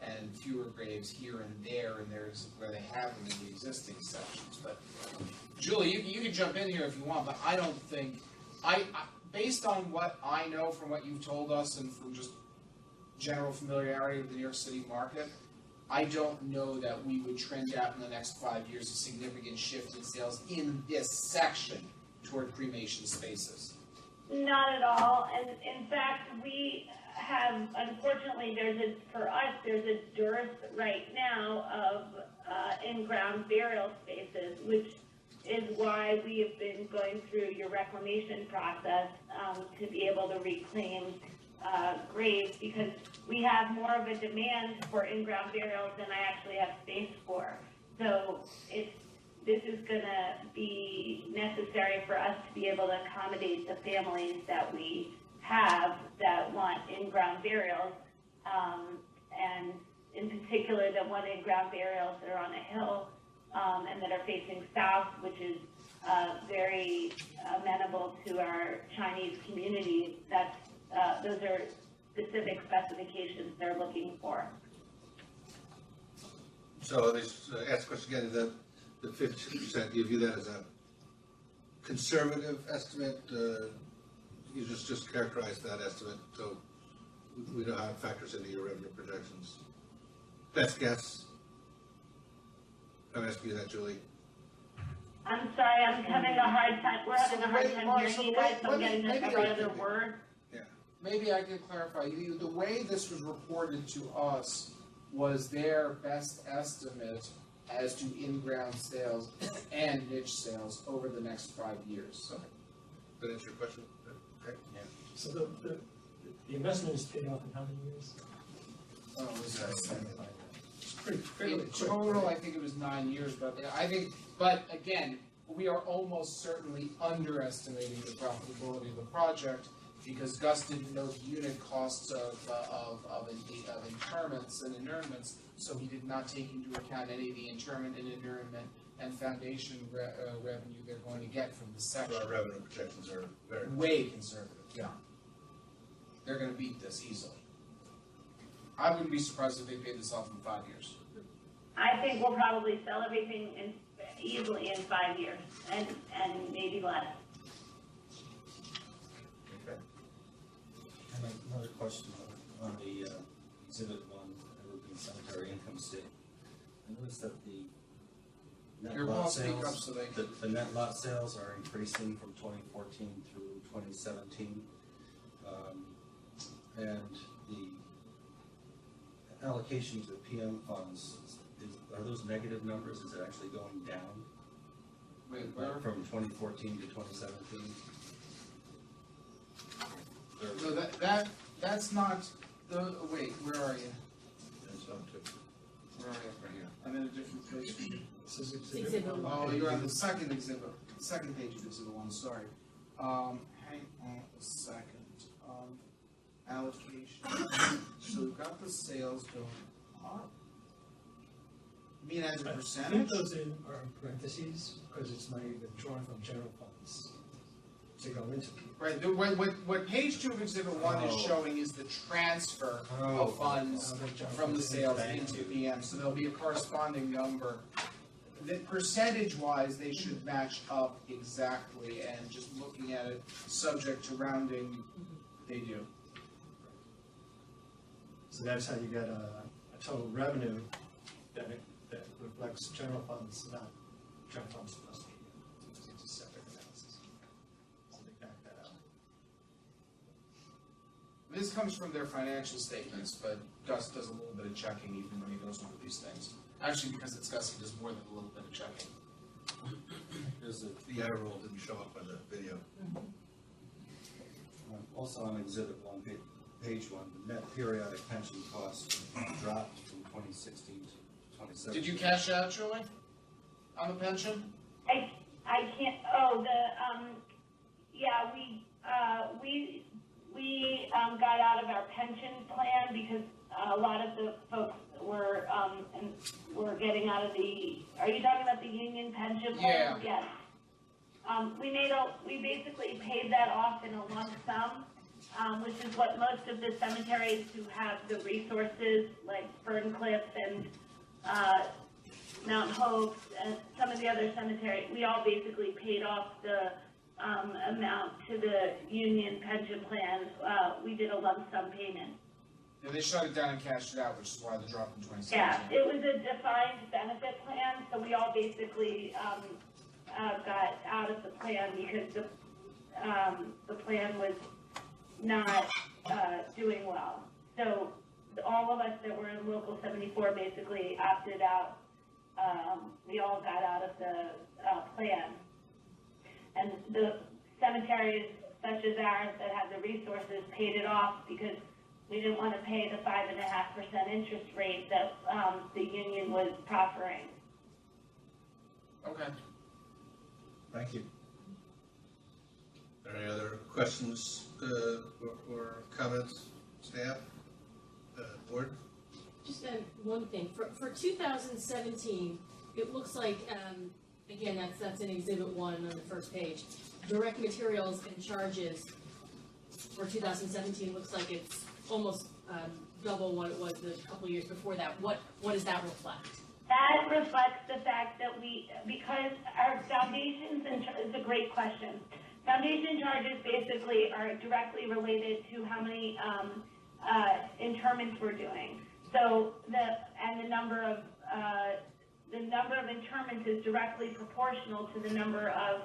and fewer graves here and there, and there's where they have them in the existing sections. But Julie, you can jump in here if you want, but I don't think, based on what I know from what you've told us and from just general familiarity with the New York City market, I don't know that we would trend out in the next 5 years a significant shift in sales in this section toward cremation spaces. Not at all, and in fact, we have, unfortunately, there's a dearth right now of in-ground burial spaces, which is why we have been going through your reclamation process to be able to reclaim graves, because we have more of a demand for in-ground burials than I actually have space for. So this is going to be necessary for us to be able to accommodate the families that we have that want in-ground burials, and in particular the one in-ground burials that are on a hill and that are facing south, which is very amenable to our Chinese communities. Those are specific specifications they're looking for. So let's ask the question again, the 50%, do you view that as a conservative estimate? You just characterize that estimate so we know how it factors into your revenue projections. Best guess? I'm asking you that, Julie. I'm sorry, I'm having a hard time. We're having a hard time hearing you guys, so I'm getting every other word. Yeah. Maybe I can clarify. The way this was reported to us was their best estimate as to in-ground sales and niche sales over the next 5 years. Okay. That answer your question? Okay. Yeah. So the investment is paid off in how many years? Oh, was that 75? It's fairly In total, I think it was 9 years, but again, we are almost certainly underestimating the profitability of the project, because Gus didn't know the unit costs of interments and inurnments, so he did not take into account any of the interment and inurnment and foundation revenue they're going to get from the section. Our revenue projections are way conservative. Yeah, they're going to beat this easily. I wouldn't be surprised if they paid this off in 5 years. I think we'll probably sell everything easily in 5 years, and maybe less. Okay. And another question on the Exhibit 1, Evergreen Cemetery income statement. I noticed that the net lot sales, the net lot sales are increasing from 2014 through 2017, and the allocation to the PM funds, are those negative numbers? Is it actually going down? Wait, where? From 2014 to 2017? No, That's not the, wait, where are you? That's zone two. Where are you? Right here. I'm in a different place. This is Exhibit one. Oh, you're on the second exhibit, second page of exhibit one, sorry. Hang on a second. Allocation. So we've got the sales going up. You mean as a I percentage? think those are in parentheses, because it's money withdrawn from general funds to go into. Right, what page two of exhibit one is showing is the transfer of funds from the sales into PM, so there'll be a corresponding number. The percentage-wise, they should match up exactly, and just looking at it, subject to rounding, they do. So that's how you get a total revenue that reflects general funds, not general funds plus PM. It's a separate analysis. So they back that out. This comes from their financial statements, but Gus does a little bit of checking even when he goes over these things. Actually, because it's Gus, he does more than a little bit of checking. The error rule didn't show up on the video. Also on exhibit one, page one, the net periodic pension cost dropped from 2016 to 2017. Did you cash out, Julie, on the pension? I can't, yeah, we got out of our pension plan because a lot of the folks were getting out of the, are you talking about the union pension plan? Yeah. Yes. We basically paid that off in a lump sum, which is what most of the cemeteries who have the resources, like Ferncliff and Mount Hope and some of the other cemeteries, we all basically paid off the amount to the union pension plan. We did a lump sum payment. Yeah, they shut it down and cashed it out, which is why the drop in 2017. Yeah, it was a defined benefit plan, so we all basically got out of the plan because the plan was not doing well. So all of us that were in Local 74 basically opted out. We all got out of the plan. And the cemeteries such as ours that have the resources paid it off because we didn't want to pay the 5.5% interest rate that the union was proffering. Okay. Thank you. Are there any other questions or comments, staff, board? Just one thing, for 2017, it looks like, again, that's in exhibit one on the first page. Direct materials and charges for 2017 looks like it's almost double what it was the couple of years before that. What does that reflect? That reflects the fact that because our foundations, and it's a great question. Foundation charges basically are directly related to how many interments we're doing. So the number of interments is directly proportional to the number of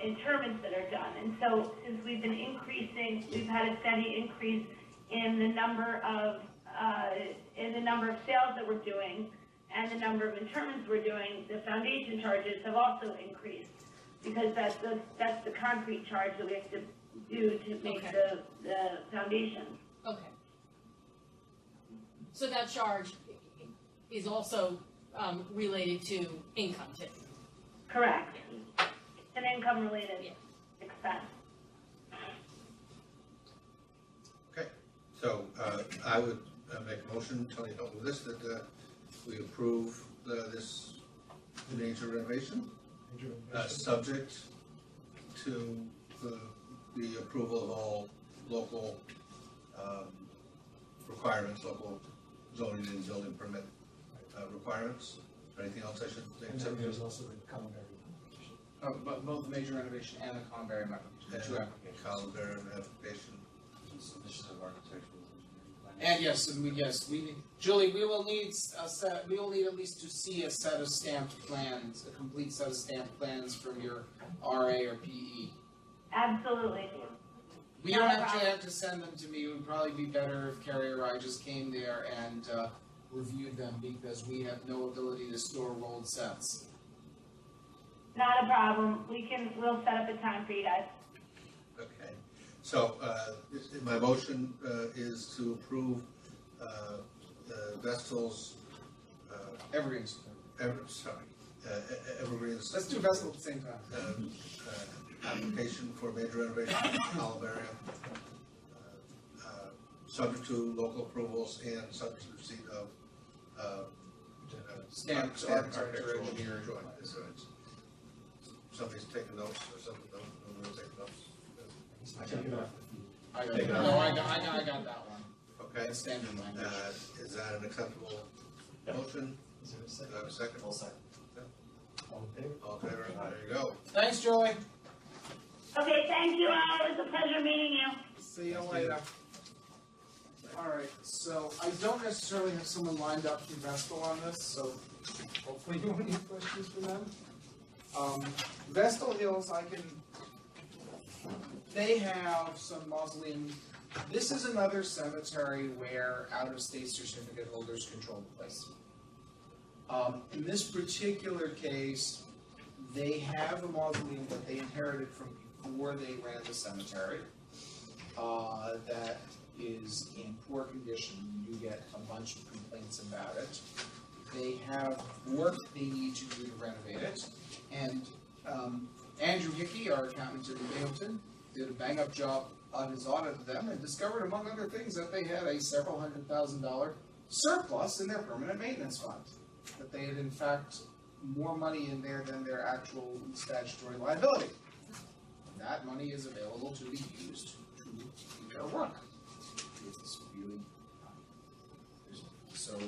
interments that are done. And so since we've been increasing, we've had a steady increase in the number of sales that we're doing and the number of interments we're doing, the foundation charges have also increased because that's the concrete charge that we have to do to make the foundation. Okay. So that charge is also related to income too? Correct. It's an income-related expense. Okay, so I would make a motion, Tony help with this, that we approve this major renovation, subject to the approval of all local requirements, local zoning and building permit requirements. Anything else I should think? And then there's also the Columbary. But both the major renovation and the Columbary application, two applications. Columbary application. Submission of architectural engineering plans. And yes, we need, Julie, we will need at least to see a set of stamped plans, a complete set of stamped plans from your RA or PE. Absolutely. We don't actually have to send them to me. It would probably be better if Carrie or I just came there and reviewed them because we have no ability to store rolled sets. Not a problem. We'll set up a time for you guys. Okay, So, my motion is to approve Vestal's, Evergreens. Evergreen's. Let's do Vestal at the same time. Application for major renovation in the Olive area, subject to local approvals and subject to receipt of Stamped architecture engineer. drawing. Somebody's taking notes or something, nobody's taking notes. I got that. I got Take it that. off. No, I got that one. Okay. That's standard language. Is that an acceptable motion? Is there a Do second? I have a second? All second. All in favor? All in favor? There you go. Thanks, Joey. Okay, thank you all. It was a pleasure meeting you. See you later. Alright, so I don't necessarily have someone lined up from Vestal on this, so hopefully you won't have questions for them. Vestal Hills, they have some mausoleum. This is another cemetery where out-of-state certificate holders control the place. In this particular case, they have a mausoleum that they inherited from before they ran the cemetery, that is in poor condition. You get a bunch of complaints about it. They have work they need to do to renovate it, and Andrew Hickey, our accountant in Binghamton, did a bang-up job on his audit of them and discovered, among other things, that they had a several $100,000 surplus in their permanent maintenance fund. That they had, in fact, more money in there than their actual statutory liability. And that money is available to be used to do their work. It's really, so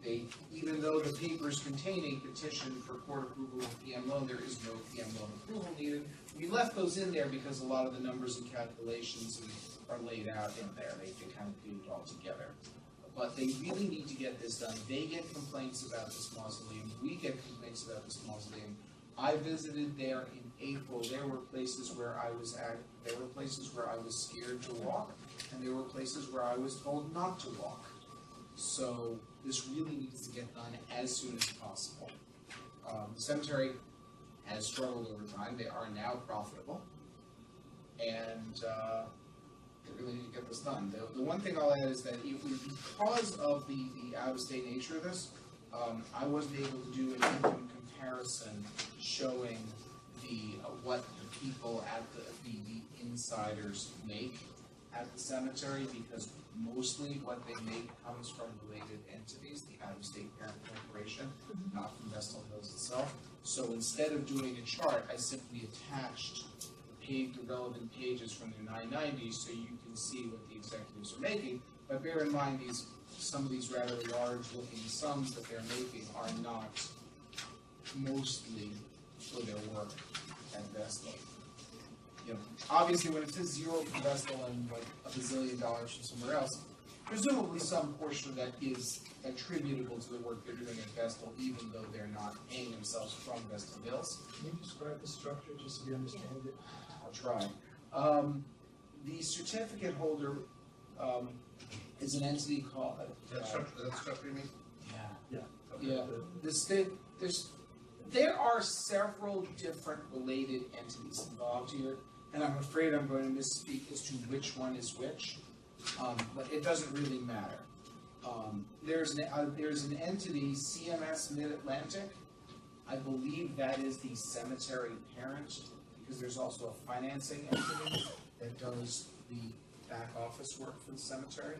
they, even though the papers contain a petition for court approval of PM loan, there is no PM loan approval needed. We left those in there because a lot of the numbers and calculations are laid out in there. They kind of do it all together. But they really need to get this done. They get complaints about this mausoleum. We get complaints about this mausoleum. I visited there in April. There were places where I was scared to walk, and there were places where I was told not to walk. So this really needs to get done as soon as possible. The cemetery has struggled over time. They are now profitable, and they really need to get this done. The one thing I'll add is that because of the out-of-state nature of this, I wasn't able to do an income comparison showing what the people at the insiders make at the cemetery, because mostly what they make comes from related entities, the out-of-state parent corporation, not from Vestal Hills itself. So instead of doing a chart, I simply attached the relevant pages from the 990s so you can see what the executives are making. But bear in mind, some of these rather large-looking sums that they're making are not mostly for their work at Vestal. Obviously, when it says zero for Vestal and like $1 bazillion from somewhere else, presumably some portion of that is attributable to the work they're doing at Vestal, even though they're not paying themselves from Vestal Hills. Can you describe the structure just so we understand it? I'll try. The certificate holder is an entity called. That's structure, you mean? Yeah. There are several different related entities involved here, and I'm afraid I'm going to misspeak as to which one is which, but it doesn't really matter. There's an entity, CMS Mid-Atlantic. I believe that is the cemetery parent, because there's also a financing entity that does the back office work for the cemetery.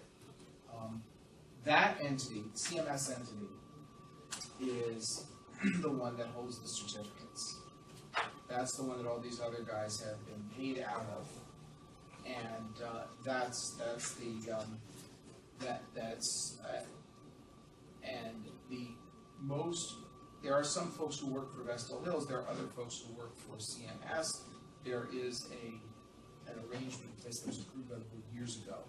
That entity, CMS entity, is the one that holds the certificates. That's the one that all these other guys have been paid out of, and there are some folks who work for Vestal Hills. There are other folks who work for CMS. There is an arrangement in place that was approved by the board years ago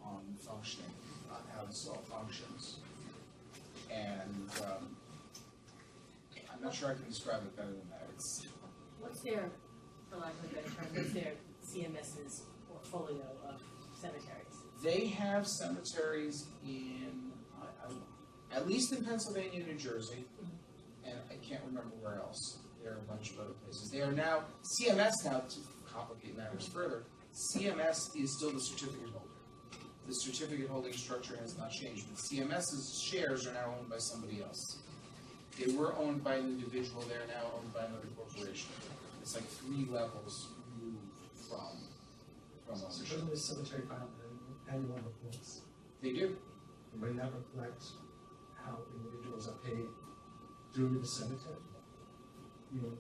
on functioning, on how this all functions, and I'm not sure I can describe it better than that. What's their, for lack of a better term, what's their CMS's portfolio of cemeteries? They have cemeteries in, at least in Pennsylvania and New Jersey, and I can't remember where else. There are a bunch of other places. They are now, CMS now, to complicate matters further, CMS is still the certificate holder. The certificate holding structure has not changed, but CMS's shares are now owned by somebody else. They were owned by an individual, they're now owned by another corporation. It's like 3 levels removed from So ownership. doesn't the cemetery file annual reports? They do. May that reflect how individuals are paid through the cemetery? You know,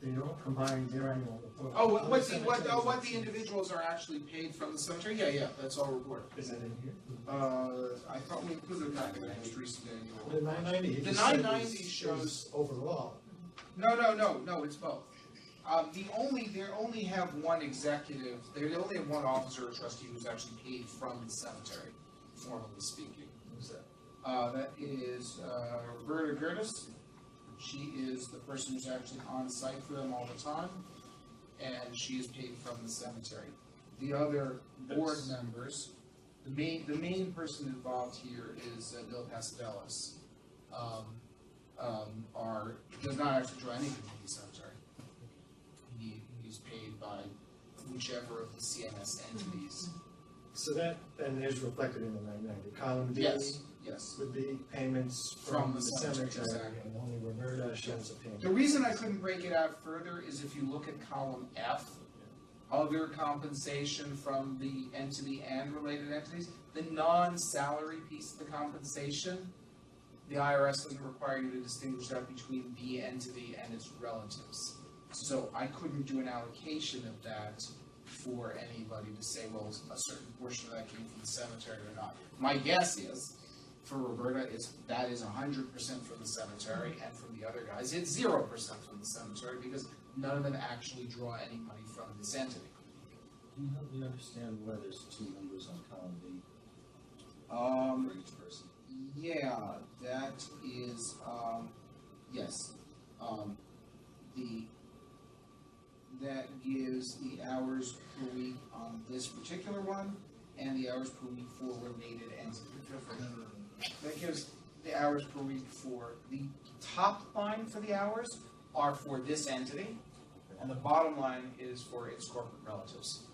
they don't combine their annual report. Oh, Other what cemeteries the individuals are actually paid from the cemetery? Yeah, that's all reported. Is that in here? I thought we included that in the most recent annual. The 990. The 990 shows overall. No, it's both. They only have one executive, they only have one officer or trustee who's actually paid from the cemetery, formally speaking. Who's that? That is, Roberta Gertis. She is the person who's actually on site for them all the time, and she is paid from the cemetery. The other board members, the main person involved here is Bill Pasadelis. Does not actually draw anything from the cemetery. He's paid by whichever of the CMS entities. So that then is reflected in the 990. Column D Yes. would be payments from the cemetery, and only Roberta shows a payment. The reason I couldn't break it out further is if you look at column F, other compensation from the entity and related entities, the non-salary piece of the compensation, the IRS doesn't require you to distinguish that between the entity and its relatives. So I couldn't do an allocation of that for anybody to say, well, a certain portion of that came from the cemetery or not. My guess is, for Roberta, that is 100% from the cemetery, and from the other guys, it's 0% from the cemetery, because none of them actually draw any money from this entity. Can you help me understand why there's 2 numbers on column B for each person? Yeah, that is, yes. That gives the hours per week on this particular one, and the hours per week for related entities. That gives the hours per week for the top line for the hours are for this entity, and the bottom line is for its corporate relatives.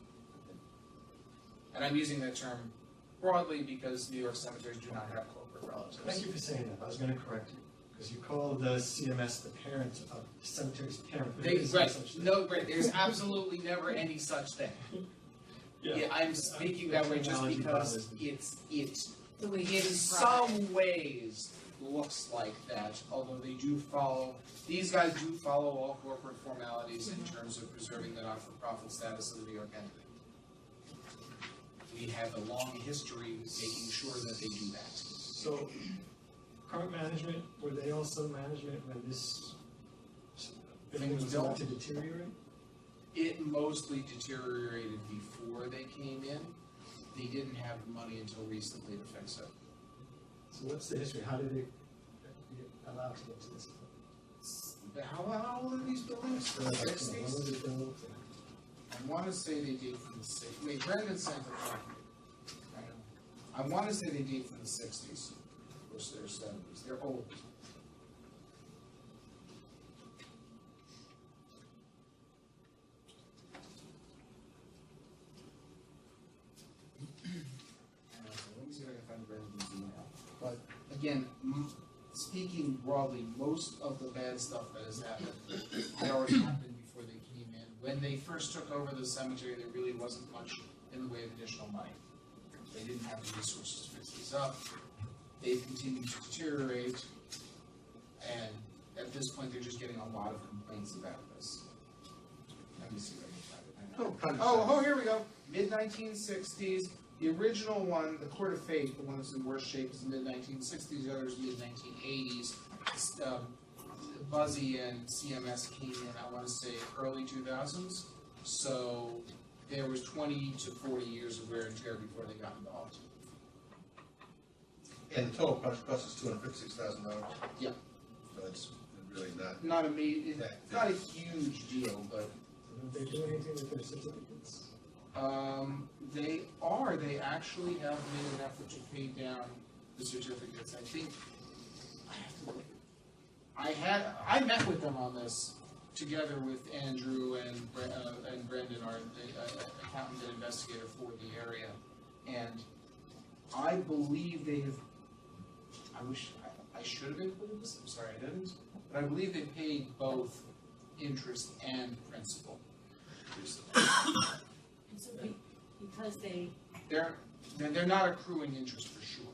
And I'm using that term broadly because New York cemeteries do not have corporate relatives. Thank you for saying that. I was going to correct you, because you call the CMS the parent of the cemetery's parent. But there is no such thing. No, right. There's absolutely never any such thing. Yeah, I'm speaking that way just because it The way in some ways looks like that, although they do follow, these guys do follow all corporate formalities in terms of preserving the not-for-profit status of the New York entity. We have a long history making sure that they do that. So, current management, were they also management when this building was about to deteriorate? It mostly deteriorated before they came in. They didn't have the money until recently to fix it. So what's the history? How did they get allowed to get to this point? How old are these buildings? When was 60s? it built? I want to say they date from the 60s. Wait, Brandon sent it back. I want to say they date from the 60s or 70s. They're old. Let me see if I can find Brandon's email. But again, speaking broadly, most of the bad stuff that has happened had already happened before they came in. When they first took over the cemetery, there really wasn't much in the way of additional money. They didn't have the resources to fix these up. They've continued to deteriorate, and at this point, they're just getting a lot of complaints about this. Let me see if I can find it. Oh, here we go. Mid-1960s. The original one, the Court of Fate, the one that's in worse shape, is the mid-1960s. The other is mid-1980s. Buzzy and CMS came in, I want to say, early 2000s. So there was 20 to 40 years of wear and tear before they got involved. And the total project cost is $256,000. Yeah. So it's really not. Not amazing. Not a huge deal, but. Did they do anything with their certificates? They are. They actually have made an effort to pay down the certificates. I think I have to look. I met with them on this together with Andrew and Brendan, our accountant and investigator for the area. And I believe they have, I should have included this, I'm sorry I didn't, but I believe they paid both interest and principal. And so because They're not accruing interest for sure.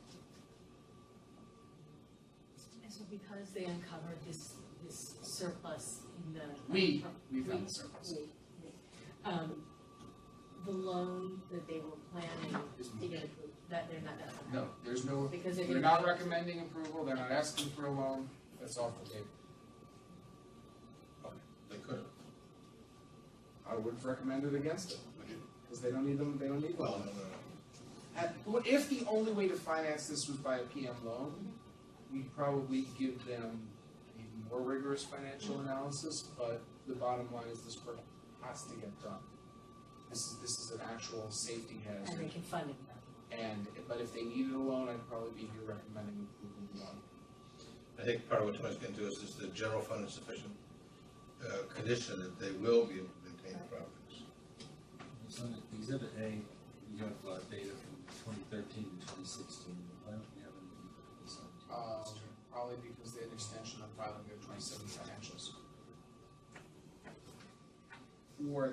and so because they uncovered this surplus in the. We found the surplus. The loan that they were planning to get approved, that they're not. No, there's no, Because they're not recommending approval, they're not asking for a loan, that's off the table. They could have. I would have recommended against it, because they don't need them, they don't need Well, one. Well, if the only way to finance this was by a PM loan, we'd probably give them a more rigorous financial analysis, but the bottom line is this work has to get done. This is an actual safety hazard. And they can fund it. But if they needed a loan, I'd probably be here recommending approving the loan. I think part of what Tony's getting to is the general fund is sufficient condition that they will be able to maintain the properties. So in Exhibit A, you have data from 2013 to 2016. Why don't we have any? Probably because they had an extension of filing their 27 financials. Or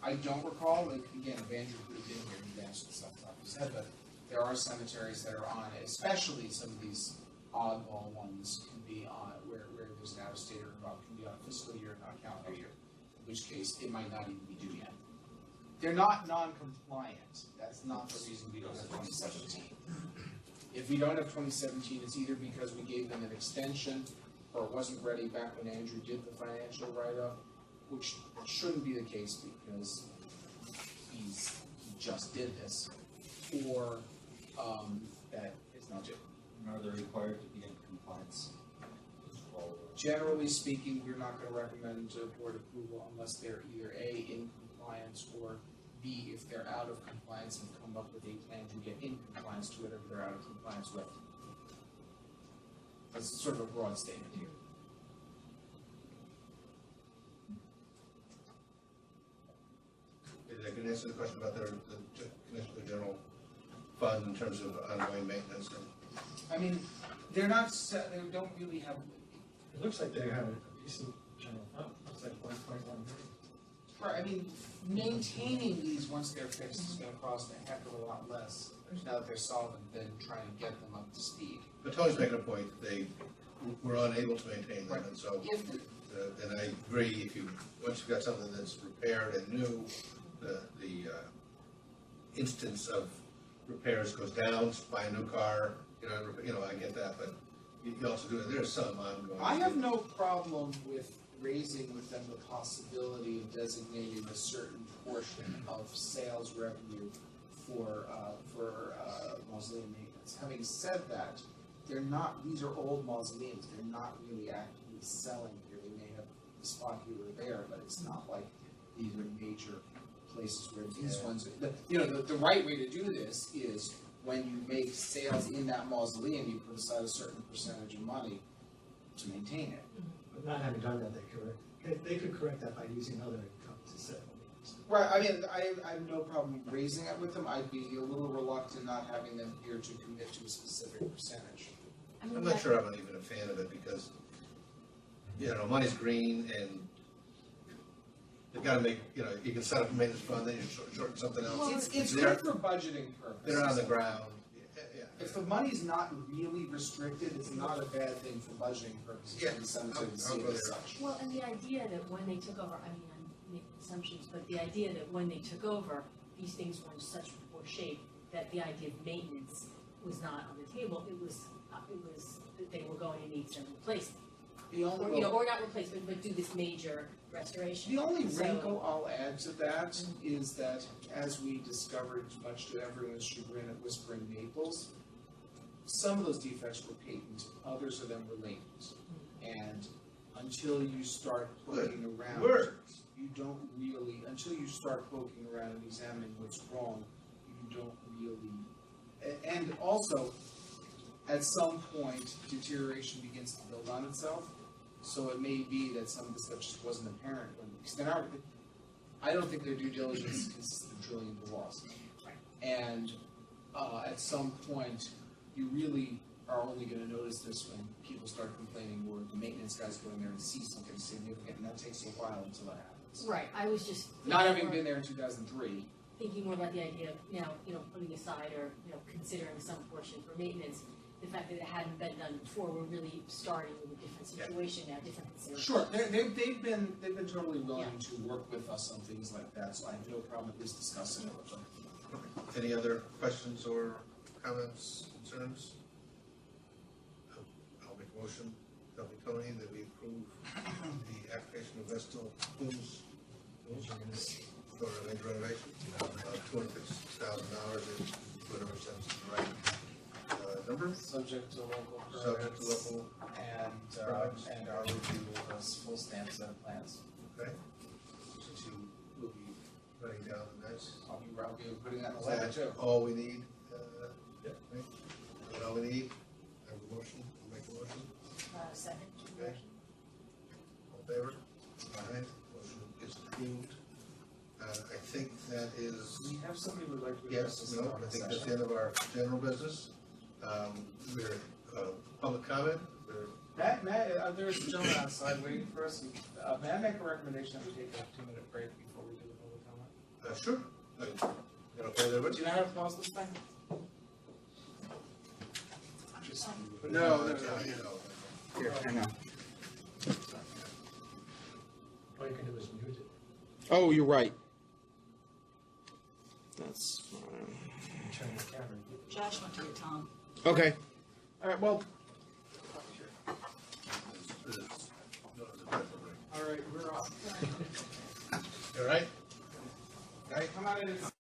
I don't recall, like, again, if Andrew could have been here, he'd answer this off the top of his head, but there are cemeteries that are on, especially some of these oddball ones can be on, where there's an out-of-stater involved, can be on a fiscal year, not calendar year, in which case it might not even be due yet. They're not non-compliant, that's not the reason we don't have 2017. If we don't have 2017, it's either because we gave them an extension, or it wasn't ready back when Andrew did the financial write-up, which shouldn't be the case because he just did this, or that is not due. Are they required to be in compliance? Generally speaking, we're not going to recommend board approval unless they're either A, in compliance, or B, if they're out of compliance and come up with a plan to get in compliance to whatever they're out of compliance with. That's sort of a broad statement here. I can answer the question about the connection to the general fund in terms of ongoing maintenance. I mean, they're not, they don't really have. It looks like they have a decent general fund, looks like 1.1 million. Right, I mean, maintaining these once they're fixed is gonna cost a heck of a lot less, now that they're solvent, than trying to get them up to speed. But Tony's making a point, they were unable to maintain them, and so, and I agree, once you've got something that's repaired and new, the instance of repairs goes down, buy a new car, I get that, but you also do it, there's some ongoing. I have no problem with raising with them the possibility of designating a certain portion of sales revenue for mausoleum maintenance. Having said that, these are old mausoleums, they're not really actively selling here. They may have a spot here or there, but it's not like these are major places where these ones are. The right way to do this is when you make sales in that mausoleum, you put aside a certain percentage of money to maintain it. But not having done that, they could correct that by using other income to settle. Right, I mean, I have no problem raising it with them. I'd be a little reluctant not having them here to commit to a specific percentage. I'm not sure I'm even a fan of it because, money's green and they've got to make, you can set up a maintenance fund, then you shorten something else. Well, it's good for budgeting purposes. They're on the ground. Yeah. If the money's not really restricted, it's not a bad thing for budgeting purposes. Yeah, The cemetery to see it as such. Well, and the idea that when they took over, I'm making assumptions, but the idea that when they took over, these things were in such poor shape that the idea of maintenance was not on the table. It was that they were going to need some replacement. Or not replacement, but do this major restoration. The only wrinkle I'll add to that is that, as we discovered, much to everyone's chagrin at Whispering Maples, some of those defects were patent, others of them were latent. And until you start poking around, you don't really, until you start poking around and examining what's wrong, you don't really, and also, at some point, deterioration begins to build on itself. So it may be that some of the stuff just wasn't apparent because they're not, I don't think their due diligence consisted of drilling into walls. And at some point, you really are only gonna notice this when people start complaining or the maintenance guys go in there and see something significant, and that takes a while until that happens. Right, I was just. Not having been there in 2003. Thinking more about the idea of now, putting aside or, considering some portion for maintenance, the fact that it hadn't been done before, we're really starting with a different situation now, different considerations. Sure, they've been totally willing to work with us on things like that, so I have no problem at least discussing it with them. Any other questions or comments, concerns? I'll make a motion, Tony, that we approve the application of Vestal Homes for a major renovation of $250,000 if whatever sense is the right number. Subject to local Subject to permits local and our review of those full stamp set of plans. Okay. Since you will be writing down the nice. I'll be putting that in Is the letter that too. all we need? Yep. Right? Is that all we need? I have a motion, I'll make a motion. Second. Okay. All in favor? Aye. Motion is approved. I think that is, Do we have somebody who would like to address yes, this no, in I open think that's session? the end of our general business. We're, public comment, we're, There's a gentleman outside waiting for us. May I make a recommendation that we take a 2-minute break before we do the public comment? sure. You okay there, Do Rich? you know how to pause this thing? Just- No. Here, hang on. All you can do is mute it. Oh, you're right. That's fine. Turn the camera. Josh went to get Tom. Okay. All right, well. All right, we're off. You all right? Come out of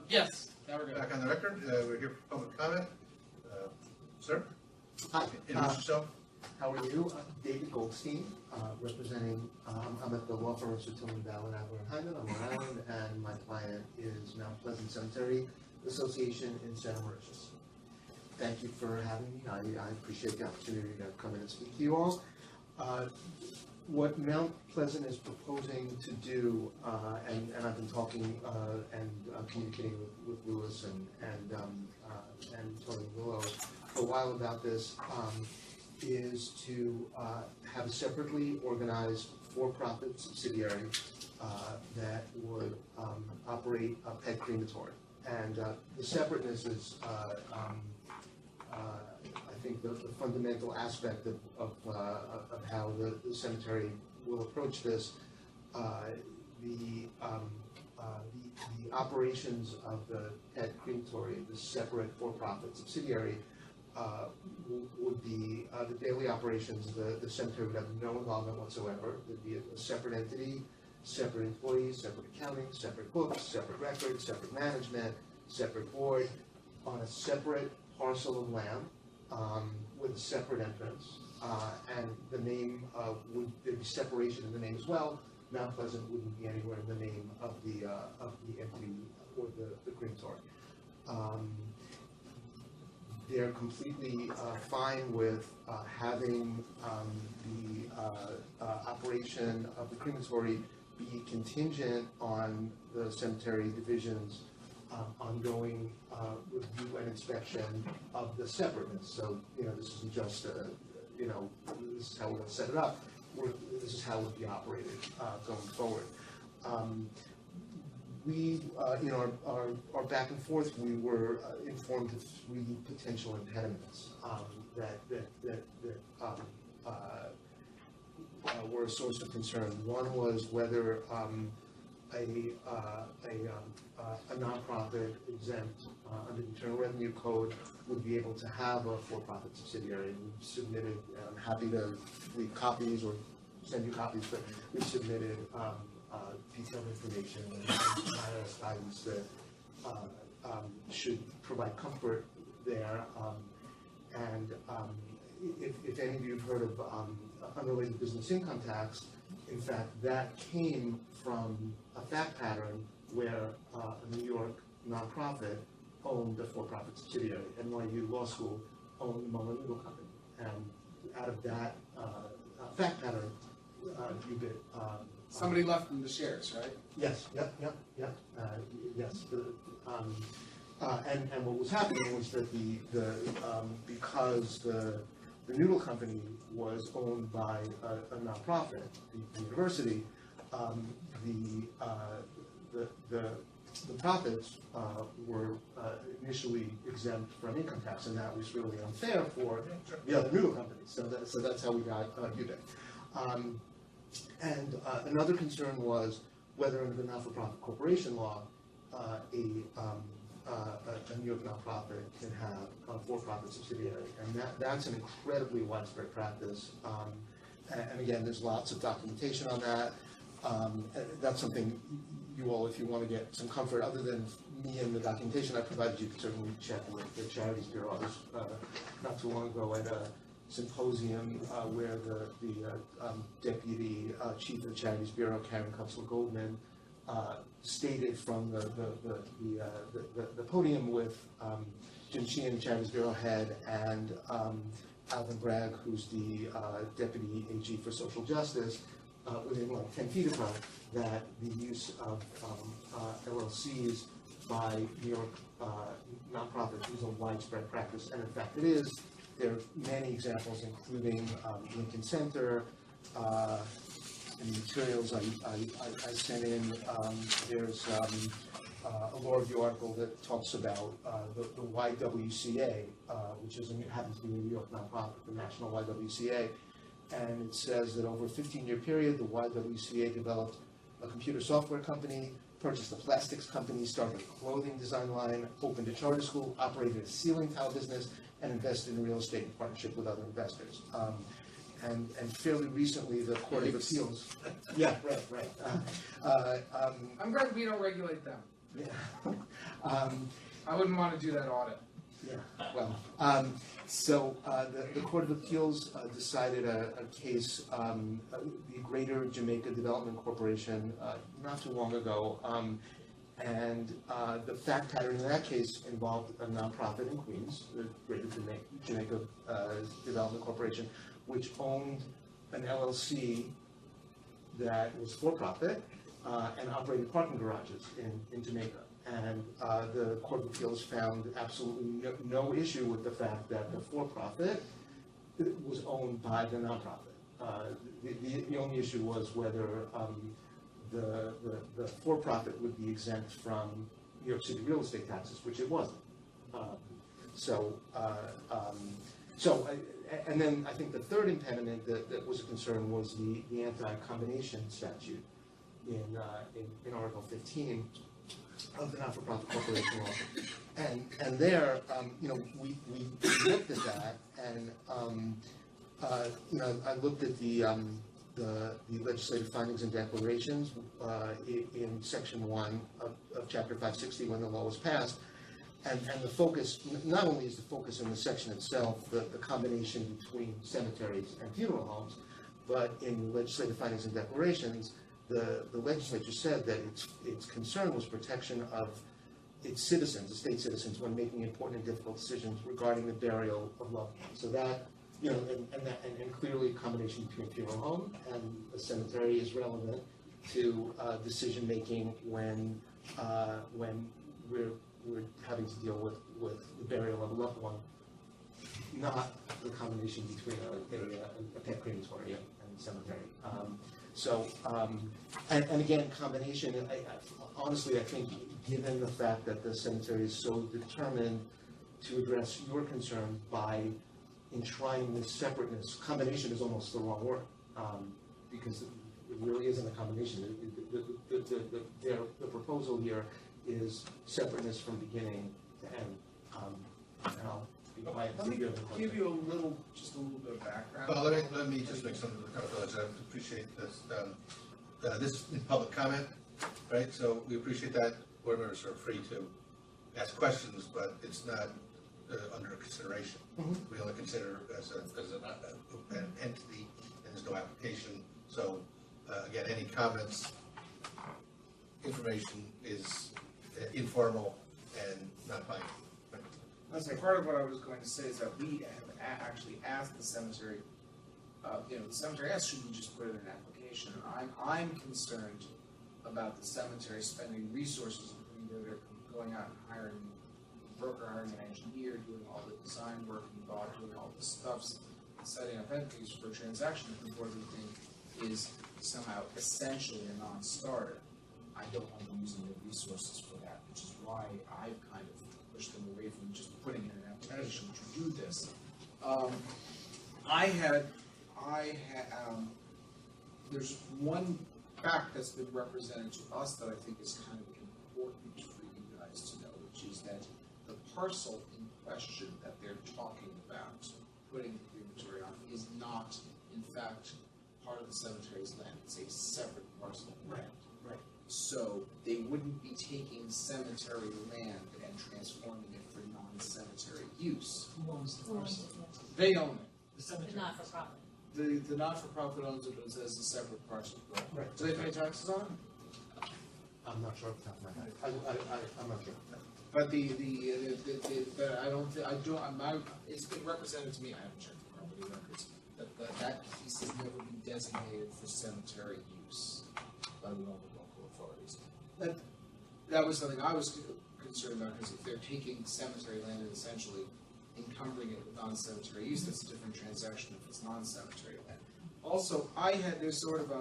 Yes, now we're good. Back on the record, we're here for public comment. Sir? Hi. Introduce yourself. How are you? David Goldstein, representing, I'm at the law firm of Sir Tillman Ballin, Adler and Hyman on Long Island, and my client is Mount Pleasant Cemetery Association in Santa Mauritius. Thank you for having me. I appreciate the opportunity to come in and speak to you all. What Mount Pleasant is proposing to do, and I've been talking and communicating with Louis and Tony Willow for a while about this, is to have a separately organized for-profit subsidiary that would operate a pet crematory. And the separateness is, I think, the fundamental aspect of how the cemetery will approach this. The operations of the pet crematory, the separate for-profit subsidiary, would be the daily operations. The cemetery would have no involvement whatsoever. There'd be a separate entity, separate employees, separate accounting, separate books, separate records, separate management, separate board, on a separate parcel of land with a separate entrance. And the name there'd be separation in the name as well. Mount Pleasant wouldn't be anywhere in the name of the entity or the crematory. They're completely fine with having the operation of the crematory be contingent on the cemetery division's ongoing review and inspection of the separateness. So, this isn't just, this is how we're going to set it up. This is how it will be operated going forward. We, our back and forth, we were informed of 3 potential impediments that were a source of concern. One was whether a nonprofit exempt under the Internal Revenue Code would be able to have a for-profit subsidiary. We've submitted, I'm happy to leave copies or send you copies, but we've submitted detailed information and IRS guidance that should provide comfort there. And if any of you have heard of unrelated business income tax, in fact, that came from a fact pattern where a New York nonprofit owned a for-profit subsidiary. NYU Law School owned the Mullen Legal Company. And out of that fact pattern, you get... Somebody left them the shares, right? Yes, yep. Yes. And what was happening was that because the Noodle Company was owned by a nonprofit, the university, the profits were initially exempt from income tax, and that was really unfair for the other Noodle companies. So that's how we got UBIC. And another concern was whether under the not-for-profit corporation law, a New York nonprofit can have a for-profit subsidiary, and that's an incredibly widespread practice. And again, there's lots of documentation on that. That's something you all, if you want to get some comfort, other than me and the documentation I provided, you can certainly check with the Charities Bureau. I was not too long ago at a symposium where the deputy chief of the Charities Bureau, Karen Kupsel-Goldman, stated from the podium with Jim Sheehan, Charities Bureau head, and Alvin Bragg, who's the deputy AG for social justice, within 10 feet of her, that the use of LLCs by New York nonprofits is a widespread practice, and in fact it is. There are many examples, including Lincoln Center. In the materials I sent in, there's a law review article that talks about the YWCA, which happens to be a New York nonprofit, the National YWCA, and it says that over a 15-year period, the YWCA developed a computer software company, purchased a plastics company, started a clothing design line, opened a charter school, operated a ceiling tile business, and invested in real estate in partnership with other investors. And fairly recently, the Court of Appeals. Yeah, right. I'm glad we don't regulate them. Yeah. I wouldn't want to do that audit. Yeah, well, so the Court of Appeals decided a case, the Greater Jamaica Development Corporation, not too long ago, and the fact pattern in that case involved a nonprofit in Queens, the Greater Jamaica Development Corporation, which owned an LLC that was for-profit and operated parking garages in Jamaica. And the Court of Appeals found absolutely no issue with the fact that the for-profit was owned by the nonprofit. The only issue was whether the for-profit would be exempt from New York City real estate taxes, which it wasn't. And then I think the third impediment that was a concern was the anti-combination statute in Article 15 of the not-for-profit corporation law. And there, we looked at that, and I looked at the legislative findings and declarations in Section 1 of Chapter 560 when the law was passed, and the focus, not only is the focus in the section itself, the combination between cemeteries and funeral homes, but in the legislative findings and declarations, the legislature said that its concern was protection of its citizens, the state citizens, when making important and difficult decisions regarding the burial of loved ones. So that, and clearly a combination between a funeral home and a cemetery is relevant to decision-making when we're having to deal with the burial of a loved one, not the combination between a pet crematory and cemetery. And again, combination, honestly, I think, given the fact that the cemetery is so determined to address your concern by enshrining this separateness, combination is almost the wrong word, because it really isn't a combination. The proposal here is separateness from beginning to end. And I'll be quiet. Let me give you just a little bit of background. Well, let me just make some comments. I appreciate this. This is in public comment, right? So we appreciate that. Board members are free to ask questions, but it's not under consideration. Mm-hmm. We only consider as an entity, and there's no application. So again, any comments, information is informal and not binding. I'd say part of what I was going to say is that we have actually asked the cemetery, the cemetery asked, should we just put it in an application? I'm concerned about the cemetery spending resources, they're going out and hiring a broker, hiring an engineer, doing all the design work involved, doing all the stuff, setting up entities for transaction before we think is somehow essentially a non-starter. I don't want them using their resources for that, which is why I've kind of pushed them away from just putting in an application to do this. There's one fact that's been represented to us that I think is kind of important for you guys to know, which is that the parcel in question that they're talking about putting the crematory on is not, in fact, part of the cemetery's land. It's a separate parcel of land. Right. So they wouldn't be taking cemetery land and transforming it for non-cemetery use. Who owns the parcel? They own it. The cemetery. Not for profit. The not-for-profit owns it as a separate parcel. Right. Do they pay taxes on it? I'm not sure off the top of my head. I'm not sure. But it's been represented to me, I haven't checked the property records, that piece has never been designated for cemetery use by the local authorities. That was something I was concerned about, because if they're taking cemetery land and essentially encumbering it with non-cemetery use, that's a different transaction if it's non-cemetery land. Also, there's sort of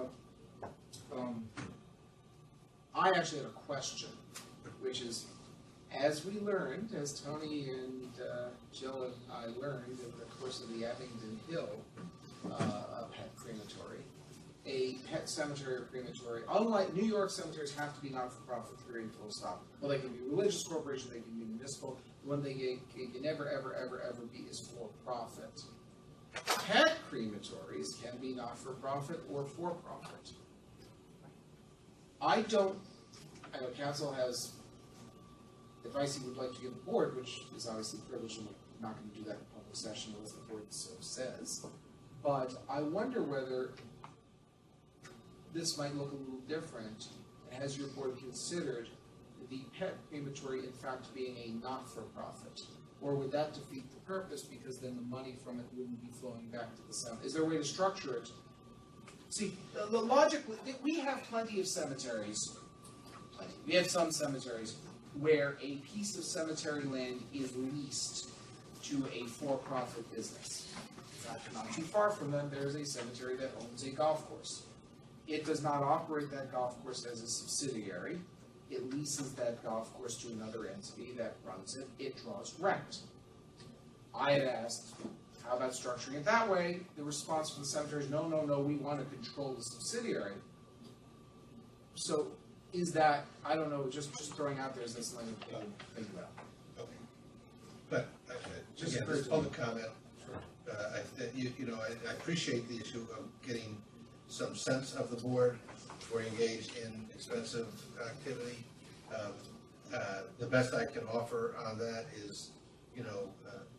I actually had a question, which is, as we learned, as Tony and Jill and I learned over the course of the Abingdon Hill pet crematory, a pet cemetery or crematory, unlike New York cemeteries, have to be not-for-profit, period, full stop. Well, they can be religious corporation, they can be municipal. The one they can never, ever, ever, ever be is for-profit. Pet crematories can be not-for-profit or for-profit. I know council has advice he would like to give the board, which is obviously privileged, and we're not gonna do that in public session unless the board so says. But I wonder whether this might look a little different, and has your board considered the pet crematory in fact being a not-for-profit? Or would that defeat the purpose, because then the money from it wouldn't be flowing back to the cemetery? Is there a way to structure it? See, the logic, we have plenty of cemeteries, we have some cemeteries where a piece of cemetery land is leased to a for-profit business. In fact, not too far from them, there's a cemetery that owns a golf course. It does not operate that golf course as a subsidiary. It leases that golf course to another entity that runs it. It draws rent. I had asked, how about structuring it that way? The response from the cemetery is, no, we want to control the subsidiary. So is that, I don't know, just throwing out there, is this something to think about? Okay. But, Just again, very this public comment, I appreciate the issue of getting some sense of the board. We're engaged in expensive activity. The best I can offer on that is, you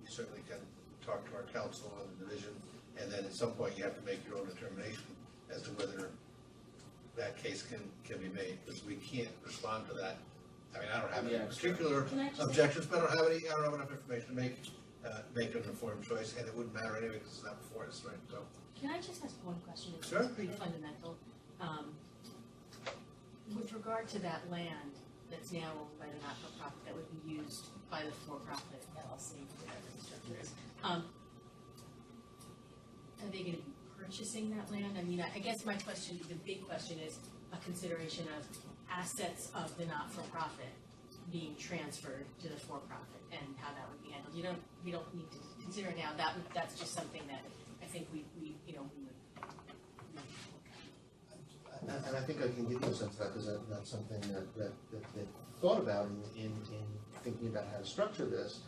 certainly can talk to our council and the division, and then at some point you have to make your own determination as to whether that case can be made, because we can't respond to that. I mean, I don't have any particular objections, but I don't have enough information to make an informed choice, and it wouldn't matter anyway because it's not before us, right? So. Can I just ask one question? It's Sure. pretty fundamental. With regard to that land that's now owned by the not-for-profit that would be used by the for-profit LLC, whatever the structure is, are they going to be purchasing that land? I mean, I guess my question, the big question, is a consideration of assets of the not-for-profit being transferred to the for-profit and how that would be handled. We don't need to consider it now. That's just something that I think we would. And I think I can give you a sense of that, because that's something that thought about in thinking about how to structure this.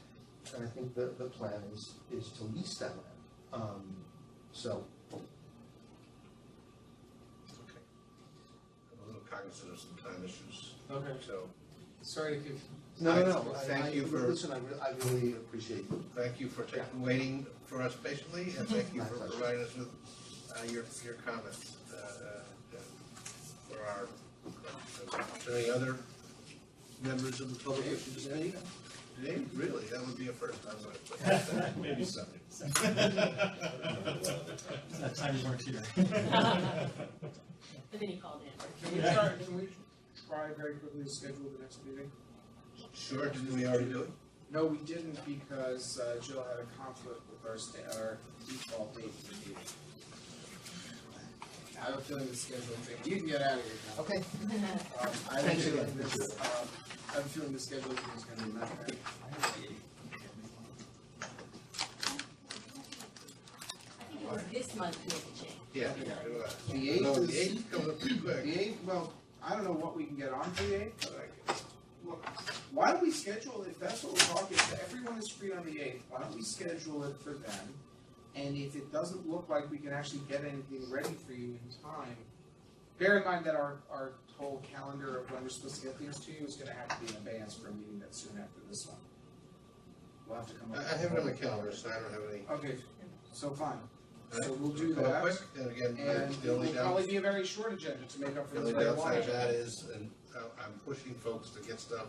And I think the plan is to lease that land. So. Okay. I'm a little cognizant of some time issues. Okay. So. Sorry to give. No. Thank you for. Listen, I really appreciate you. Thank you for waiting for us patiently, and thank you for providing us with your comments. For our questions. Are there any other members of the public wishing to speak? Today, really, that would be a first. Maybe so. That time you weren't here. But then he called in. Can we try very quickly to schedule the next meeting? Sure, didn't we already do it? No, we didn't, because Jill had a conflict with our default date for the meeting. I have a feeling the scheduling thing, you can get out of here now. Okay. I have a feeling the scheduling thing is gonna be much better. I think this month we have to change. Yeah. The 8th No, is. the 8th comes up pretty quick. The 8th, well, I don't know what we can get on for the 8th, but look, why don't we schedule, if that's what we're talking, if everyone is free on the 8th, why don't we schedule it for then? And if it doesn't look like we can actually get anything ready for you in time, bear in mind that our whole calendar of when we're supposed to get things to you is gonna have to be in advance for a meeting that's soon after this one. We'll have to come up. I have it on my calendar, so I don't have any. Okay, so fine. Right. So we'll do Come up that. quick, and again, And the only it'll probably be a very short agenda to make up for The this only very long downside of agenda. that is, and I'm pushing folks to get stuff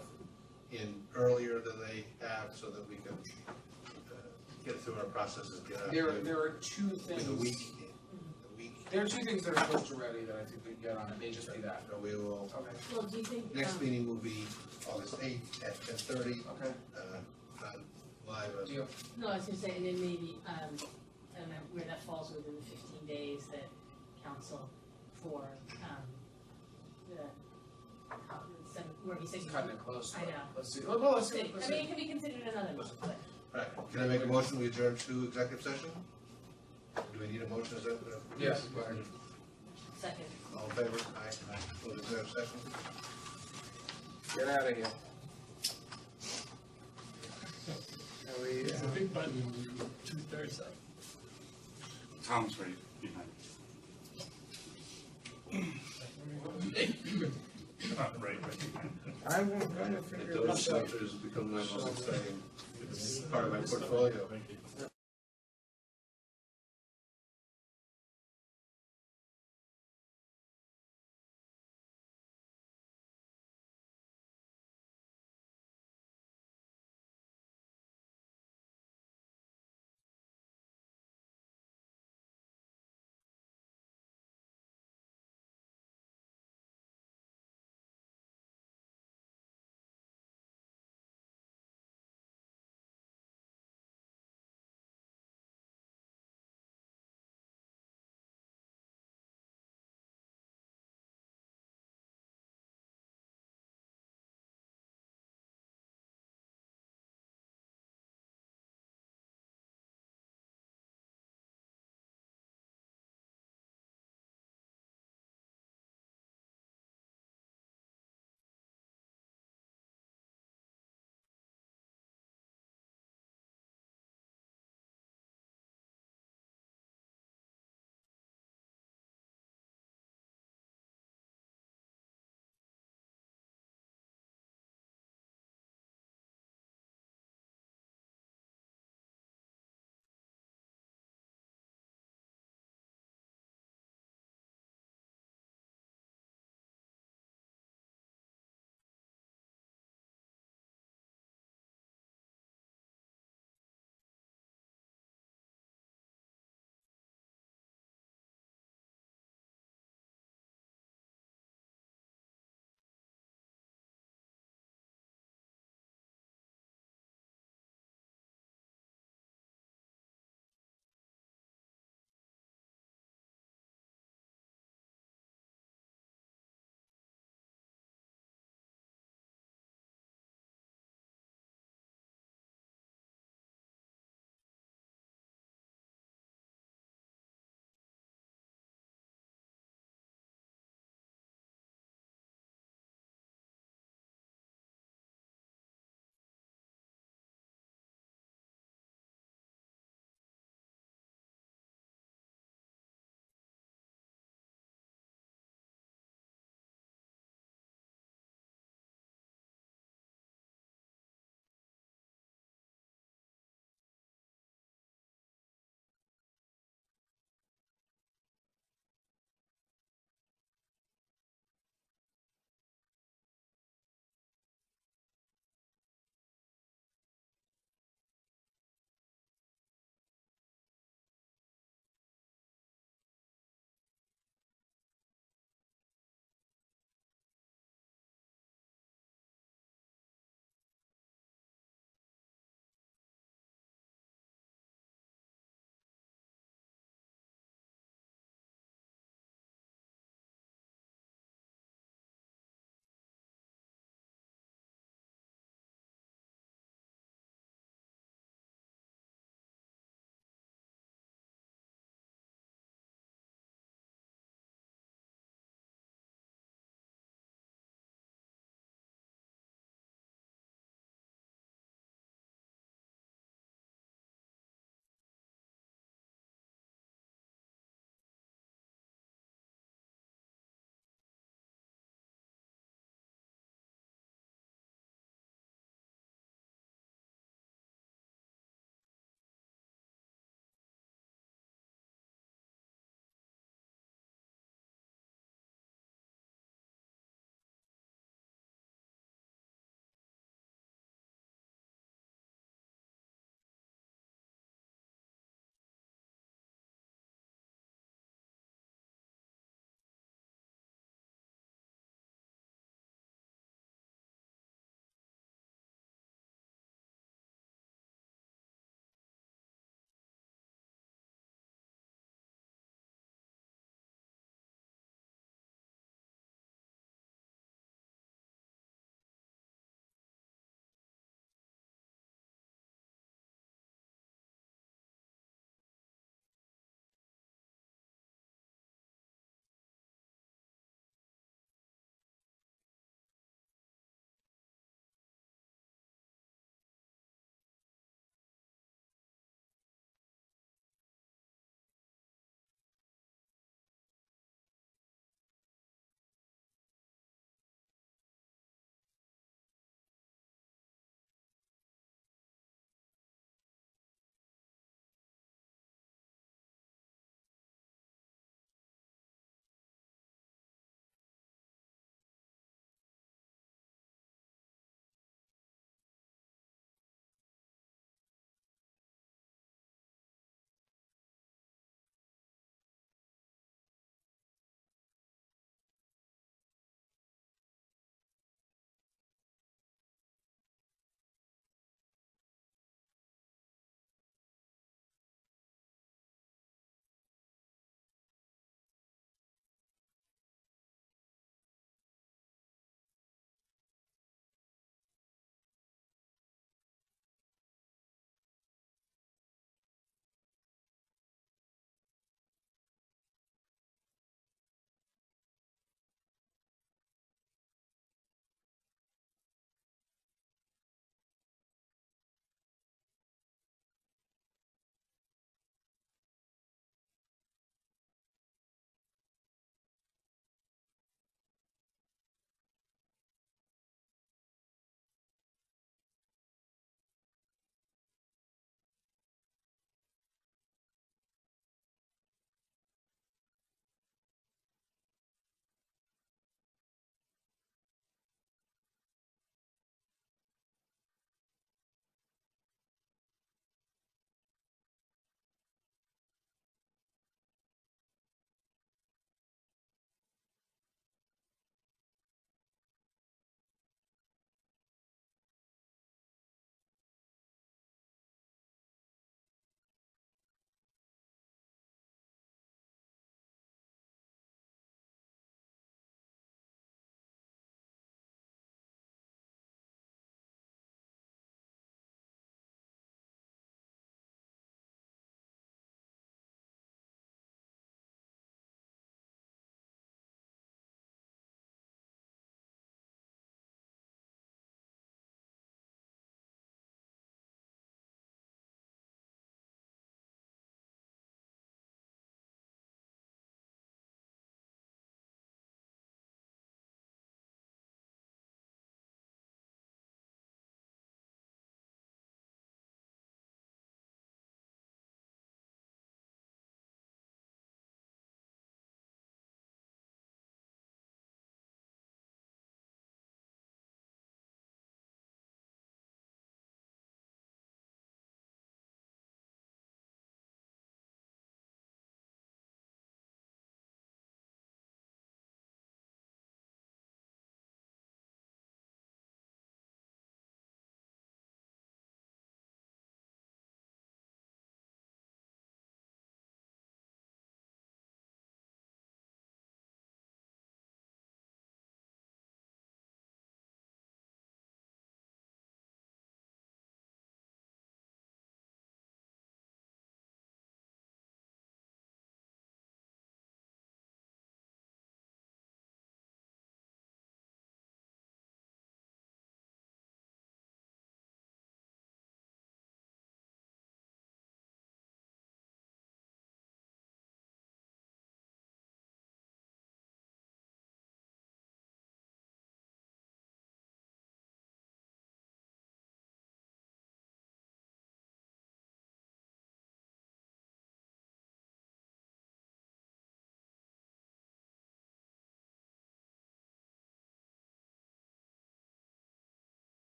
in earlier than they have, so that we can get through our processes, get out. There are two things. In a week. There are two things that are close to ready that I think we can get on, it may just be that. So we will, Okay. Well, do you think? next meeting will be August 8th at 10:30. Okay. On live. Deal. No, I was gonna say, and then maybe, I don't know where that falls within the 15 days that council for, where he says. Cutting it close. I know. Let's see, well, let's see. I mean, it can be considered another month, but. Right, can I make a motion, we adjourn to executive session? Do we need a motion, is that? Yes. Go ahead. Second. All in favor? Aye. Close executive session. Get out of here. It's a big button, 2/3 up. Tom's right behind. Right behind. I won't go to figure it out. Those shelters become my most exciting, it's part of my portfolio.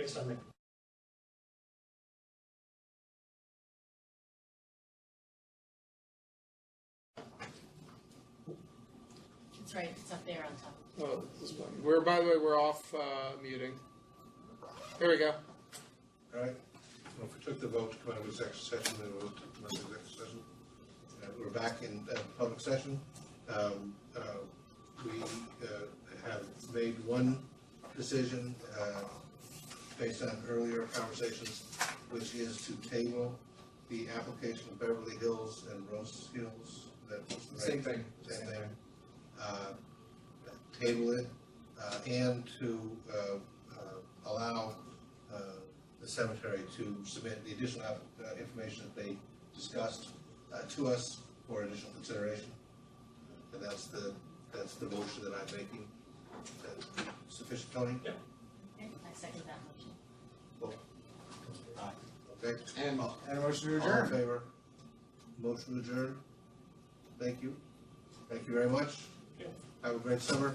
based on the That's right, it's up there on top. Oh, this one. We're, by the way, we're off, muting. There we go. All right, well, if we took the vote to come out of executive session, then we'll come out of executive session. We're back in public session. We have made one decision based on earlier conversations, which is to table the application of Beverly Hills and Rose Hills. Same thing. Same thing. Table it, and to allow the cemetery to submit the additional information that they discussed to us for additional consideration. And that's the motion that I'm making. Sufficient, Tony? Yeah. Okay, I second that motion. Well, okay. And a motion to All in adjourn. favor? Motion adjourned. Thank you. Thank you very much. Yeah. Have a great summer.